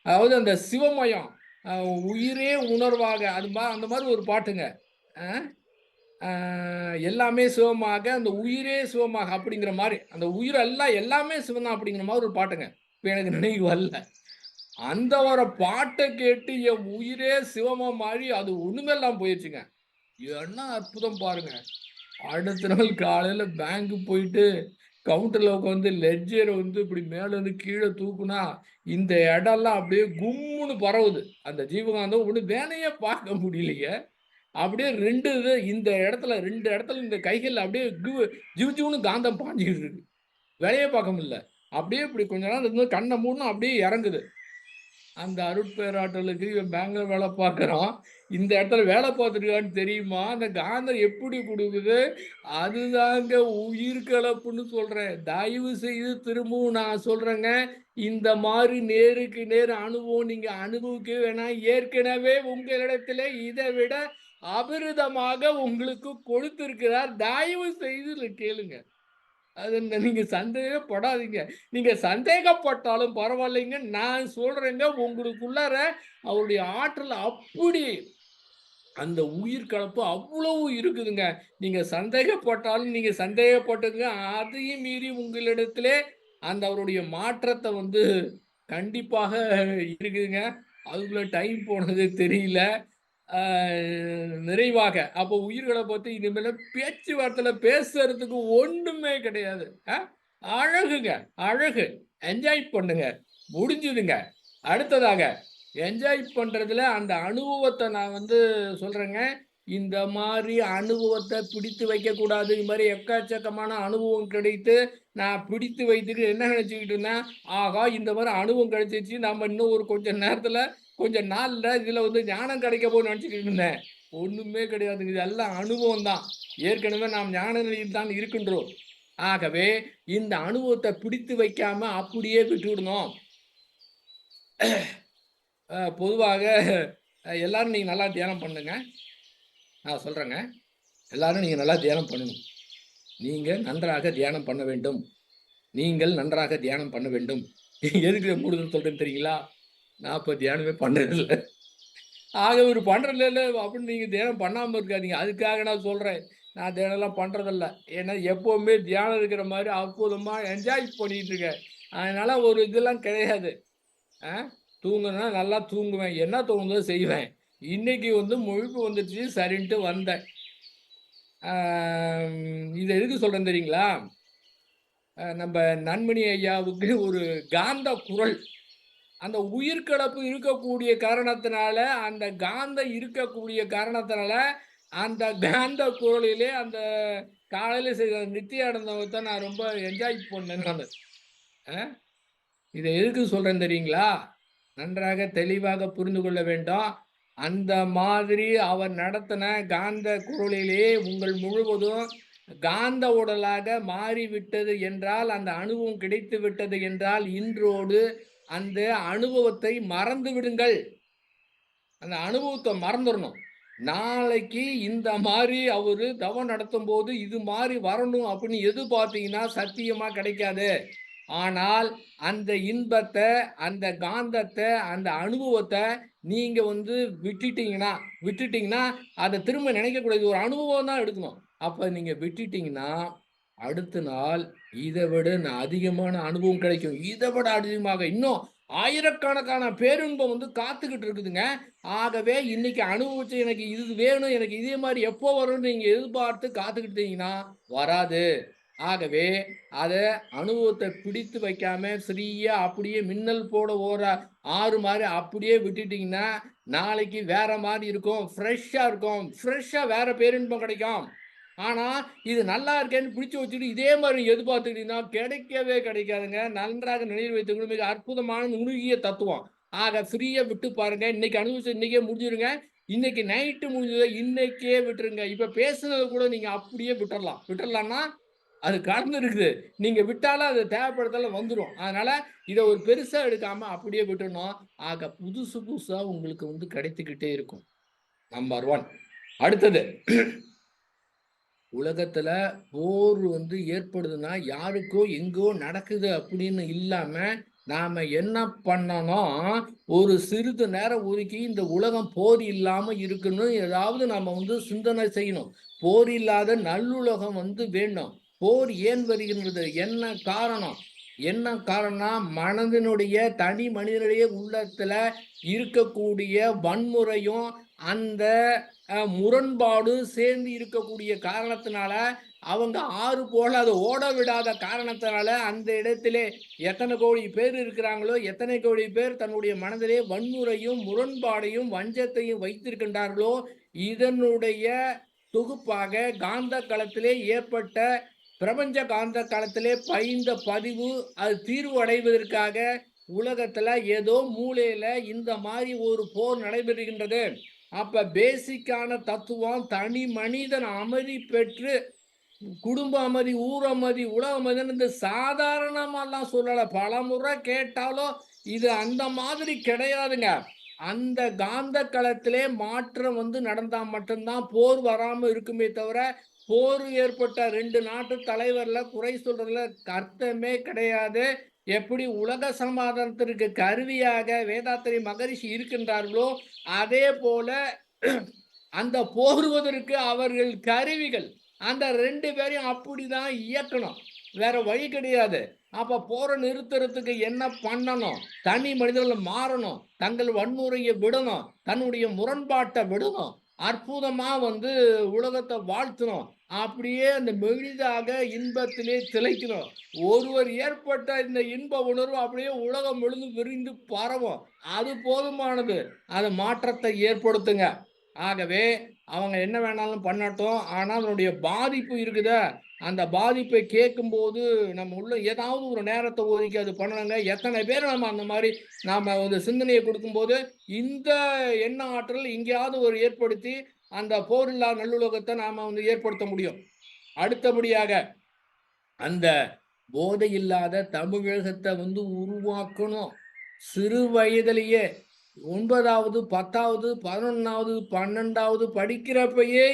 அதாவது அந்த சிவமயம், அ உயிரே உணர்வாக அந்த மாரி ஒரு பாட்டுங்க. அ அ எல்லாமே சிவமாக, அந்த உயிரே சிவமாக அப்படிங்கிற மாரி. அந்த உயிரெல்லாம் எல்லாமே சிவம் தான் அப்படிங்கிற மாரி ஒரு பாட்டுங்க. இப்ப எனக்கு நினைவு வரல. அந்த ஒரு பாட்ட கேட்டு என் உயிரே சிவமா மாறி அது ஒண்ணுமேல்லாம போயிருச்சுங்க. என்ன அற்புதம் பாருங்க. அடுத்த நாள் காலையில பேங்க் போயிட்டு கவுண்டர்ல உட்காந்து லெட்ஜர வந்து இப்படி மேலேருந்து கீழ தூக்குனா, இந்த இடம்லாம் அப்படியே கும்முன்னு பரவுது. அந்த ஜீவகாந்தம் ஒண்ணும் வேலையே பார்க்க முடியலைங்க. அப்படியே 2 இது இந்த இடத்துல 2 இடத்துல இந்த கைகள்ல அப்படியே ஜிவ் ஜிவ்ன்னு காந்தம் பாய்ஞ்சுகிட்டு இருக்கு. வேலையே பார்க்க முடியல. அப்படியே இப்படி கொஞ்ச நேரம் இருந்து கண்ண மூடுனா அப்படியே இறங்குது. அந்த அருட்பேராற்றலுக்கு இவன் பேங்க்ல வேலை பார்க்குறான். இந்த இடத்துல வேலை பார்த்துருக்கான்னு தெரியுமா? அந்த காந்தம் எப்படி குடுக்குது? அதுதாங்க உயிர் கலப்புன்னு சொல்றேன். தயவு செய்து திரும்பவும் நான் சொல்றேங்க. இந்த மாரி நேருக்கு நேர் அனுபவம் நீங்க அனுபவிக்க வேணாம். ஏற்கனவே உங்களிடத்திலே இத விட அபிரிதமாக உங்களுக்கு கொடுத்திருக்கிறார். தயவு செய்து இத கேளுங்க. அது நீங்க சந்தேகப்படாதீங்க. நீங்க சந்தேகப்பட்டாலும் பரவாயில்லைங்க. நான் சொல்றேங்க உங்களுக்குள்ளார அவருடைய ஆற்றல் அப்படி அந்த உயிர் கலப்பு அவ்வளவு இருக்குதுங்க. நீங்க சந்தேகப்பட்டாலும் நீங்க சந்தேகப்பட்டுங்க. அதையும் மீறி உங்களிடத்திலே அந்த அவருடைய மாற்றத்த வந்து கண்டிப்பாக இருக்குதுங்க. அதுக்குள்ள டைம் போனது தெரியல. ஆ நிறைவாக. அப்போ உயிர்கள பத்தி இனிமேல பேச்சுவார்த்தையில பேசுறதுக்கு ஒண்ணுமே கிடையாது. அழகுங்க, அழகு. என்ஜாய் பண்ணுங்க. முடிஞ்சுதுங்க. அடுத்ததாக என்ஜாய் பண்றதுல அந்த அனுபவத்த நான் வந்து சொல்றேங்க. இந்த மாதிரி அனுபவத்தை பிடித்து வைக்கக்கூடாது. இது மாதிரி எக்கச்சக்கமான அனுபவம் கிடைத்து, நான் பிடித்து வைத்துட்டு என்ன நினைச்சுக்கிட்டு இருந்தேன், ஆகா இந்த மாதிரி அனுபவம் கிடைச்சிருச்சு. நம்ம இன்னும் ஒரு கொஞ்ச நேரத்துல, கொஞ்ச நாள்ல இதுல வந்து ஞானம் கிடைக்க போகுதுன்னு நினைச்சுக்கிட்டு இருந்தேன். ஒண்ணுமே கிடையாதுங்க. இது எல்லாம் அனுபவம் தான். ஏற்கனவே நாம் ஞான நிலையில் தான் இருக்கின்றோம். ஆகவே இந்த அனுபவத்தை பிடித்து வைக்காம அப்படியே விட்டுவிடணும். பொதுவாக எல்லாரும் நீங்க நல்லா தியானம் பண்ணுங்க. நான் சொல்றேங்க. எல்லாரும் நீங்க நல்லா தியானம் பண்ணணும். நீங்க நன்றாக தியானம் பண்ண வேண்டும். நீங்கள் நன்றாக தியானம் பண்ண வேண்டும். எதுக்கு 3 தடவ சொல்றேன்னு தெரியுங்களா? நான் இப்ப தியானமே பண்றதில்ல. ஆக ஒரு பண்றதில்ல அப்படின்னு நீங்க தியானம் பண்ணாம இருக்காதீங்க. அதுக்காக நான் சொல்றேன். நான் தியானம்லாம் பண்றதில்ல. ஏன்னா எப்பவுமே தியானம் இருக்கிற மாரி அற்புதமா என்ஜாய் பண்ணிட்டு இருக்கேன். அதனால ஒரு இதெல்லாம் கிடையாது. அ தூங்குனா நல்லா தூங்குவேன். என்ன தோணுதோ செய்வேன். இன்னைக்கு வந்து முழிப்பு வந்துருச்சு சரின்ட்டு வந்தேன். இத எதுக்கு சொல்றேன் தெரியுங்களா? நம்ப நன்மணி ஐயாவுக்கு ஒரு காந்த குரல். அந்த உயிர்க்கலப்பு இருக்கக்கூடிய காரணத்தினால, அந்த காந்தம் இருக்கக்கூடிய காரணத்தினால, அந்த காந்த குரலிலே அந்த காலையில செய்த நித்தியானந்தத்த நான் ரொம்ப என்ஜாய் பண்ணேன் நானு. அ இத எதுக்கு சொல்றேன் தெரியுங்களா? நன்றாக தெளிவாக புரிந்து கொள்ள வேண்டும். அந்த மாதிரி அவர் நடத்தின காந்த குரலிலே உங்கள் முழுவதும் காந்த உடலாக மாறிவிட்டது என்றால், அந்த அனுபவம் கிடைத்து விட்டது என்றால், இன்றோடு அந்த அனுபவத்தை மறந்து விடுங்கள். அந்த அனுபவத்த மறந்துறணும். நாளைக்கு இந்த மாரி அவரு தவம் நடத்தும்போது, இது மாரி வரணும் அப்படின்னு எதிர்பார்த்தீங்கன்னா, சத்தியமா கிடைக்காது. ஆனால், அந்த இன்பத்த, அந்த காந்தத்த, அந்த அனுபவத்த நீங்க வந்து விட்டுட்டீங்கன்னா விட்டுட்டீங்கன்னா, அத திரும்ப நினைக்கக்கூடாது. இது ஒரு அனுபவம் தான் எடுக்கணும். அப்ப நீங்க விட்டுட்டீங்கன்னா, அடுத்த நாள் இத விட அதிகமான அனுபவம் கிடைக்கும். இத விட அதிகமாக இன்னும் ஆயிரக்கணக்கான பேரின்பம் வந்து காத்துக்கிட்டு இருக்குதுங்க. ஆகவே இன்னைக்கு அனுபவிச்சு எனக்கு இது வேணும், எனக்கு இதே மாரி எப்போ வரும்னு நீங்க எதிர்பார்த்து காத்துக்கிட்டீங்கன்னா, வராது. ஆகவே அத அனுபவத்த பிடித்து வைக்காம ஃப்ரீயா அப்படியே மின்னல் போல ஓடுற ஆறு மாரி அப்படியே விட்டுட்டீங்கன்னா, நாளைக்கு வேற மாரி இருக்கும். ஃப்ரெஷ்ஷா இருக்கும். ஃப்ரெஷ்ஷா வேற பேரின்பம் கிடைக்கும். ஆனா, இது நல்லா இருக்கேன்னு பிடிச்சு வச்சுட்டு இதே மாரி எதிர்பார்த்துக்கிட்டீங்கன்னா, கிடைக்கவே கிடைக்காதுங்க. நன்றாக நினைவில் வைத்துக்கொள்ளுங்க. மிக அற்புதமான நுணுகிய தத்துவம். ஆக ஃப்ரீயா விட்டு பாருங்க. இன்னைக்கு அனுபவிச்சது இன்னைக்கே முடிஞ்சிருங்க. இன்னைக்கு நைட்டு முடிஞ்சத இன்னைக்கே விட்டுருங்க. இப்ப பேசுனத கூட நீங்க அப்படியே விட்டுறலாம். விட்டுறலாம்னா, அது கலந்து இருக்குது. நீங்க விட்டாலும் அது தேவைப்படுறதால வந்துரும். அதனால இத ஒரு பெருசா எடுக்காம அப்படியே விட்டுறணும். ஆக புதுசு புதுசா உங்களுக்கு வந்து கிடைத்துக்கிட்டே இருக்கும். நம்பர் 1. அடுத்தது உலகத்துல போர் வந்து ஏற்படுதுன்னா, யாருக்கோ எங்கோ நடக்குது அப்படின்னு இல்லாம, நாம என்ன பண்ணணும், ஒரு சிறிது நேரம் ஒதுக்கி இந்த உலகம் போர் இல்லாம இருக்கணும். ஏதாவது நாம வந்து சிந்தனை செய்யணும். போர் இல்லாத நல்லுலகம் வந்து வேண்டும். போர் ஏன் வருகின்றது? என்ன காரணம்? என்ன காரணம்னா, மனதினுடைய தனி மனிதனுடைய உள்ளத்துல இருக்கக்கூடிய வன்முறையும், அந்த முரண்பாடு சேர்ந்து இருக்கக்கூடிய காரணத்தினால, அவங்க ஆறு போல அத ஓட விடாத காரணத்தினால, அந்த இடத்திலே எத்தனை கோடி பேர் இருக்கிறாங்களோ, எத்தனை கோடி பேர் தன்னுடைய மனதிலே வன்முறையும், முரண்பாடையும், வஞ்சத்தையும் வைத்திருக்கின்றார்களோ, இதனுடைய தொகுப்பாக காந்த களத்திலே ஏற்பட்ட பிரபஞ்ச காந்த களத்திலே பயின்ற பதிவு, அது தீர்வு அடைவதற்காக உலகத்துல ஏதோ மூலையில இந்த மாரி ஒரு போர் நடைபெறுகின்றது. அப்ப பேசிக்கான தத்துவம் தனி மனிதன் அமைதி பெற்று குடும்ப அமைதி, ஊர் அமைதி, உலக அமைதின்னு இந்த சாதாரணமாலாம் சொல்லல. பலமுறை கேட்டாலும் இது அந்த மாதிரி கிடையாதுங்க. அந்த காந்த களத்திலே மாற்றம் வந்து நடந்தா மட்டும்தான் போர் வராம இருக்குமே தவிர, போர் ஏற்பட்ட 2 நாட்டு தலைவர்ல குறை சொல்றதுல அர்த்தமே கிடையாது. எப்படி உலக சமாதானத்திற்கு கருவியாக வேதாத்திரி மகரிஷி இருக்கின்றார்களோ, அதே போல அந்த போருவதற்கு அவர்கள் கருவிகள். அந்த 2 பேரையும் அப்படிதான் இயக்கணும். வேற வழி கிடையாது. அப்ப போர நிறுத்துறதுக்கு என்ன பண்ணணும்? தனி மனிதர்கள் மாறணும். தங்கள் வன்முறைய விடணும். தன்னுடைய முரண்பாட்ட விடணும். அற்புதமா வந்து உலகத்த வாழ்த்தணும். அப்படியே அந்த மெலிதாக இன்பத்திலே திளைக்கணும். ஒருவர் ஏற்பட்ட இந்த இன்ப உணர்வு அப்படியே உலகம் முழுதும் விரிந்து பரவும். அது போதுமானது. அது மாற்றத்தை ஏற்படுத்துங்க. ஆகவே அவங்க என்ன வேணாலும் பண்ணட்டும். ஆனா அதனுடைய பாதிப்பு இருக்குதா, அந்த பாதிப்பை கேட்கும்போது நம்ம உள்ள ஏதாவது ஒரு நேரத்த ஒதுக்கி அது பண்ணணுங்க. எத்தனை பேர் நம்ம அந்த மாரி நாம வந்து சிந்தனைய குடுக்கும்போது, இந்த எண்ண ஆற்றல் எங்கேயாவது ஒரு ஏற்படுத்தி, அந்த போரில்லா நல்லுலகத்த நாம வந்து ஏற்படுத்த முடியும். அடுத்தபடியாக, அந்த போதை இல்லாத தமிழகத்த வந்து உருவாக்கணும். சிறு வயதிலேயே 9வது, 10வது, 11வது, 12வது படிக்கிறப்பயே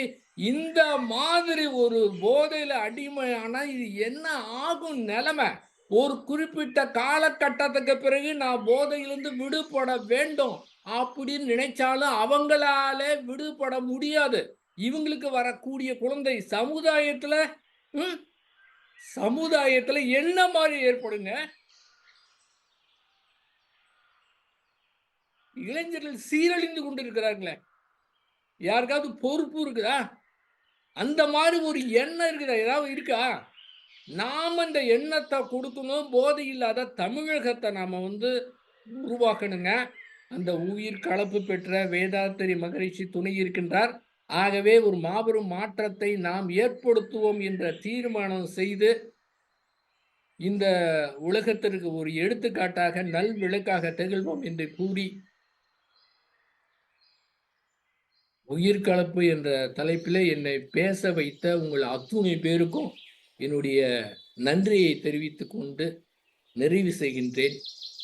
இந்த மாதிரி ஒரு போதையில அடிமையானா இது என்ன ஆகும் நெலைமை? ஒரு குறிப்பிட்ட காலகட்டத்துக்கு பிறகு நான் போதையிலிருந்து விடுபட வேண்டும் அப்படின்னு நினைச்சாலும் அவங்களால விடுபட முடியாது. இவங்களுக்கு வரக்கூடிய குழந்தை சமுதாயத்துல ம் சமுதாயத்துல என்ன மாரி ஏற்படுங்க? இளைஞர்கள் சீரழிந்து கொண்டிருக்கிறார்களே! யாருக்காவது பொறுப்பு இருக்குதா? அந்த மாரி ஒரு எண்ணம் இருக்குதா? ஏதாவது இருக்கா? நாம இந்த எண்ணத்த குடுக்கணும். போதை இல்லாத தமிழகத்த நாம வந்து உருவாக்கணுங்க. அந்த உயிர் கலப்பு பெற்ற வேதாத்திரி மகரிஷி துணை இருக்கின்றார். ஆகவே ஒரு மாபெரும் மாற்றத்தை நாம் ஏற்படுத்துவோம் என்ற தீர்மானம் செய்து, இந்த உலகத்திற்கு ஒரு எடுத்துக்காட்டாக, நல்விளக்காக திகழ்வோம் என்று கூறி, உயிர் கலப்பு என்ற தலைப்பிலே என்னை பேச வைத்த உங்கள் அத்துணை பேருக்கும் என்னுடைய நன்றியை தெரிவித்துக் கொண்டு நிறைவு செய்கின்றேன்.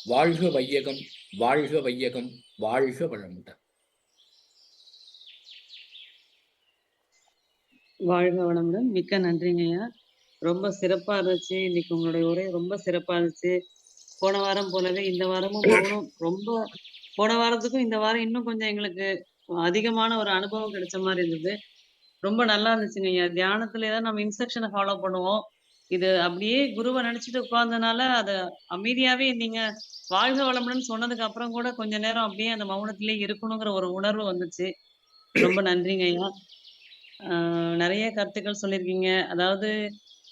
வாழ்க வையகம், வாழ்க வையகம், வாழ்க வளமுடன். வாழ்க வளமுடன். மிக்க நன்றிங்கய்யா. ரொம்ப சிறப்பா இருந்துச்சு. இன்னைக்கு உங்களுடைய உரை ரொம்ப சிறப்பா இருந்துச்சு. போன வாரம் போலவே இந்த வாரமும் மௌனம் ரொம்ப போன வாரத்துக்கும் இந்த வாரம் இன்னும் கொஞ்சம் எங்களுக்கு அதிகமான ஒரு அனுபவம் கிடைச்ச மாரி இருந்தது. ரொம்ப நல்லா இருந்துச்சுங்கய்யா. தியானத்திலே தான் நம்ம இன்ஸ்ட்ரக்ஷன ஃபாலோ பண்ணுவோம். இது அப்படியே குருவ நெனச்சுட்டு உட்கார்ந்தனால, அத அமைதியாவே நீங்க வாழ்க வளமுடன் சொன்னதுக்கு அப்புறம் கூட கொஞ்ச நேரம் அப்படியே அந்த மௌனத்திலே இருக்கணுங்கிற ஒரு உணர்வு வந்துச்சு. ரொம்ப நன்றிங்கய்யா. நெறைய கருத்துக்கள் சொல்லியிருக்கீங்க. அதாவது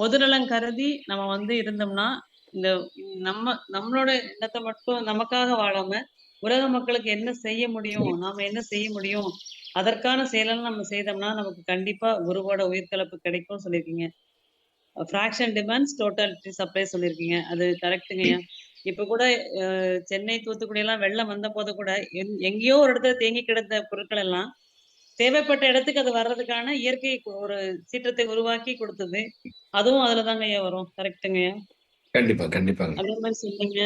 பொதுநலன் கருதி நம்ம வந்து இருந்தோம்னா, இந்த நம்மளோட எண்ணத்த மட்டும் நமக்காக வாழாம, உலக மக்களுக்கு என்ன செய்ய முடியும்? நாம என்ன செய்ய முடியும்? அதற்கான செயலெல்லாம் நம்ம செய்தோம்னா, நமக்கு கண்டிப்பா குருவோட உயிர்க்கலப்பு கிடைக்கும்னு சொல்லியிருக்கீங்க. ஃபிராக்ஷன் டிமாண்ட்ஸ் டோட்டாலிட்டி சப்ளை சொல்லியிருக்கீங்க. அது கரெக்ட்டுங்கய்யா. இப்ப கூட சென்னை, தூத்துக்குடி எல்லாம் வெள்ளம் வந்தபோது கூட, எங்கேயோ ஒரு இடத்துல தேங்கி கிடந்த பொருட்கள் எல்லாம் தேவைப்பட்ட இடத்துக்கு அது வர்றதுக்கான இயற்கை ஒரு சீற்றத்தை உருவாக்கி குடுத்தது. அதுவும் அதுல தாங்கய்யா வரும். கரெக்ட்டுங்கய்யா. கண்டிப்பா, கண்டிப்பாங்க. அதே மாரி சொன்னீங்க.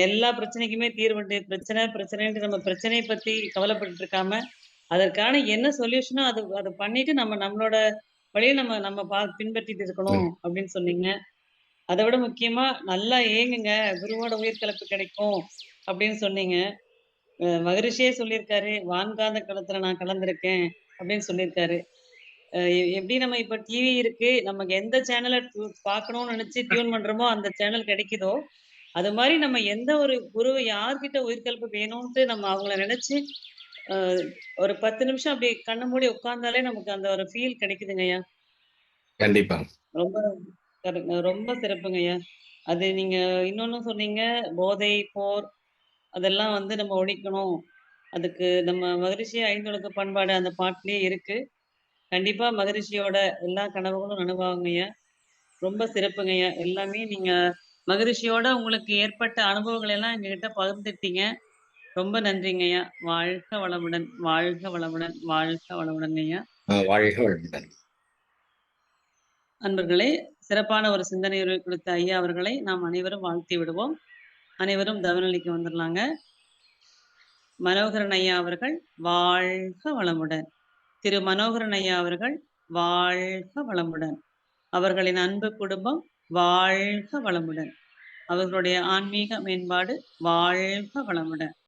எல்லா பிரச்சனைக்குமே தீர்வுண்டு. பிரச்சனைன்ட்டு நம்ம பிரச்சனைய பத்தி கவலைப்பட்டுட்டு இருக்காம, அதற்கான என்ன சொல்யூஷனோ அது அத பண்ணிட்டு நம்மளோட வழிய நம்ம நம்ம பின்பற்றிட்டு இருக்கணும் ம். அப்படின்னு சொன்னீங்க. அத விட முக்கியமா நல்லா ஏங்குங்க. குருவோட உயிர் கலப்பு கிடைக்கும் அப்படின்னு சொன்னீங்க. மகரிஷியே சொல்லியிருக்காரு. "வான்காந்த களத்துல நான் கலந்திருக்கேன்" அப்படின்னு சொல்லியிருக்காரு. எப்படி நம்ம இப்ப டிவி இருக்கு. நமக்கு எந்த சேனல பார்க்கணும்னு நெனச்சு டியூன் பண்றோமோ, அந்த சேனல் கிடைக்குதோ, அது மாரி நம்ம எந்த ஒரு குருவ யார்கிட்ட உயிர்கல்பு வேணும்ன்ட்டு நம்ம அவங்கள நெனச்சு, அ ஒரு 10 நிமிஷம் அப்படியே கண்ண மூடி உட்கார்ந்தாலே நமக்கு அந்த ஒரு ஃபீல் கிடைக்குதுங்கய்யா. கண்டிப்பாங்க. ரொம்ப ரொம்ப சிறப்புங்கய்யா. அது நீங்க இன்னொன்னும் சொன்னீங்க, போதை, போர் அதெல்லாம் வந்து நம்ம ஒழிக்கணும். அதுக்கு நம்ம மகரிஷி ஐந்தொழுக்க பண்பாடு அந்த பாட்டுலயே இருக்கு. கண்டிப்பா மகரிஷியோட எல்லா கனவுகளும் நனவாகுங்கய்யா. ரொம்ப சிறப்புங்கய்யா. எல்லாமே நீங்க மகரிஷியோட உங்களுக்கு ஏற்பட்ட அனுபவங்கள் எல்லாம் எங்ககிட்ட பகிர்ந்துட்டீங்க. ரொம்ப நன்றிங்கய்யா. வாழ்க வளமுடன், வாழ்க வளமுடன், வாழ்க வளமுடன்ங்கய்யா. வாழ்க வளமுடன். அன்பர்களே, சிறப்பான ஒரு சிந்தனை கொடுத்த ஐயா அவர்களை நாம் அனைவரும் வாழ்த்தி விடுவோம். அனைவரும் தவநிலைக்கு வந்துரலாங்க. மனோகரன் ஐயா அவர்கள் வாழ்க வளமுடன். திரு மனோகரன் ஐயா அவர்கள் வாழ்க வளமுடன். அவர்களின் அன்பு குடும்பம் வாழ்க வளமுடன். அவர்களுடைய ஆன்மீக மேம்பாடு வாழ்க வளமுடன்.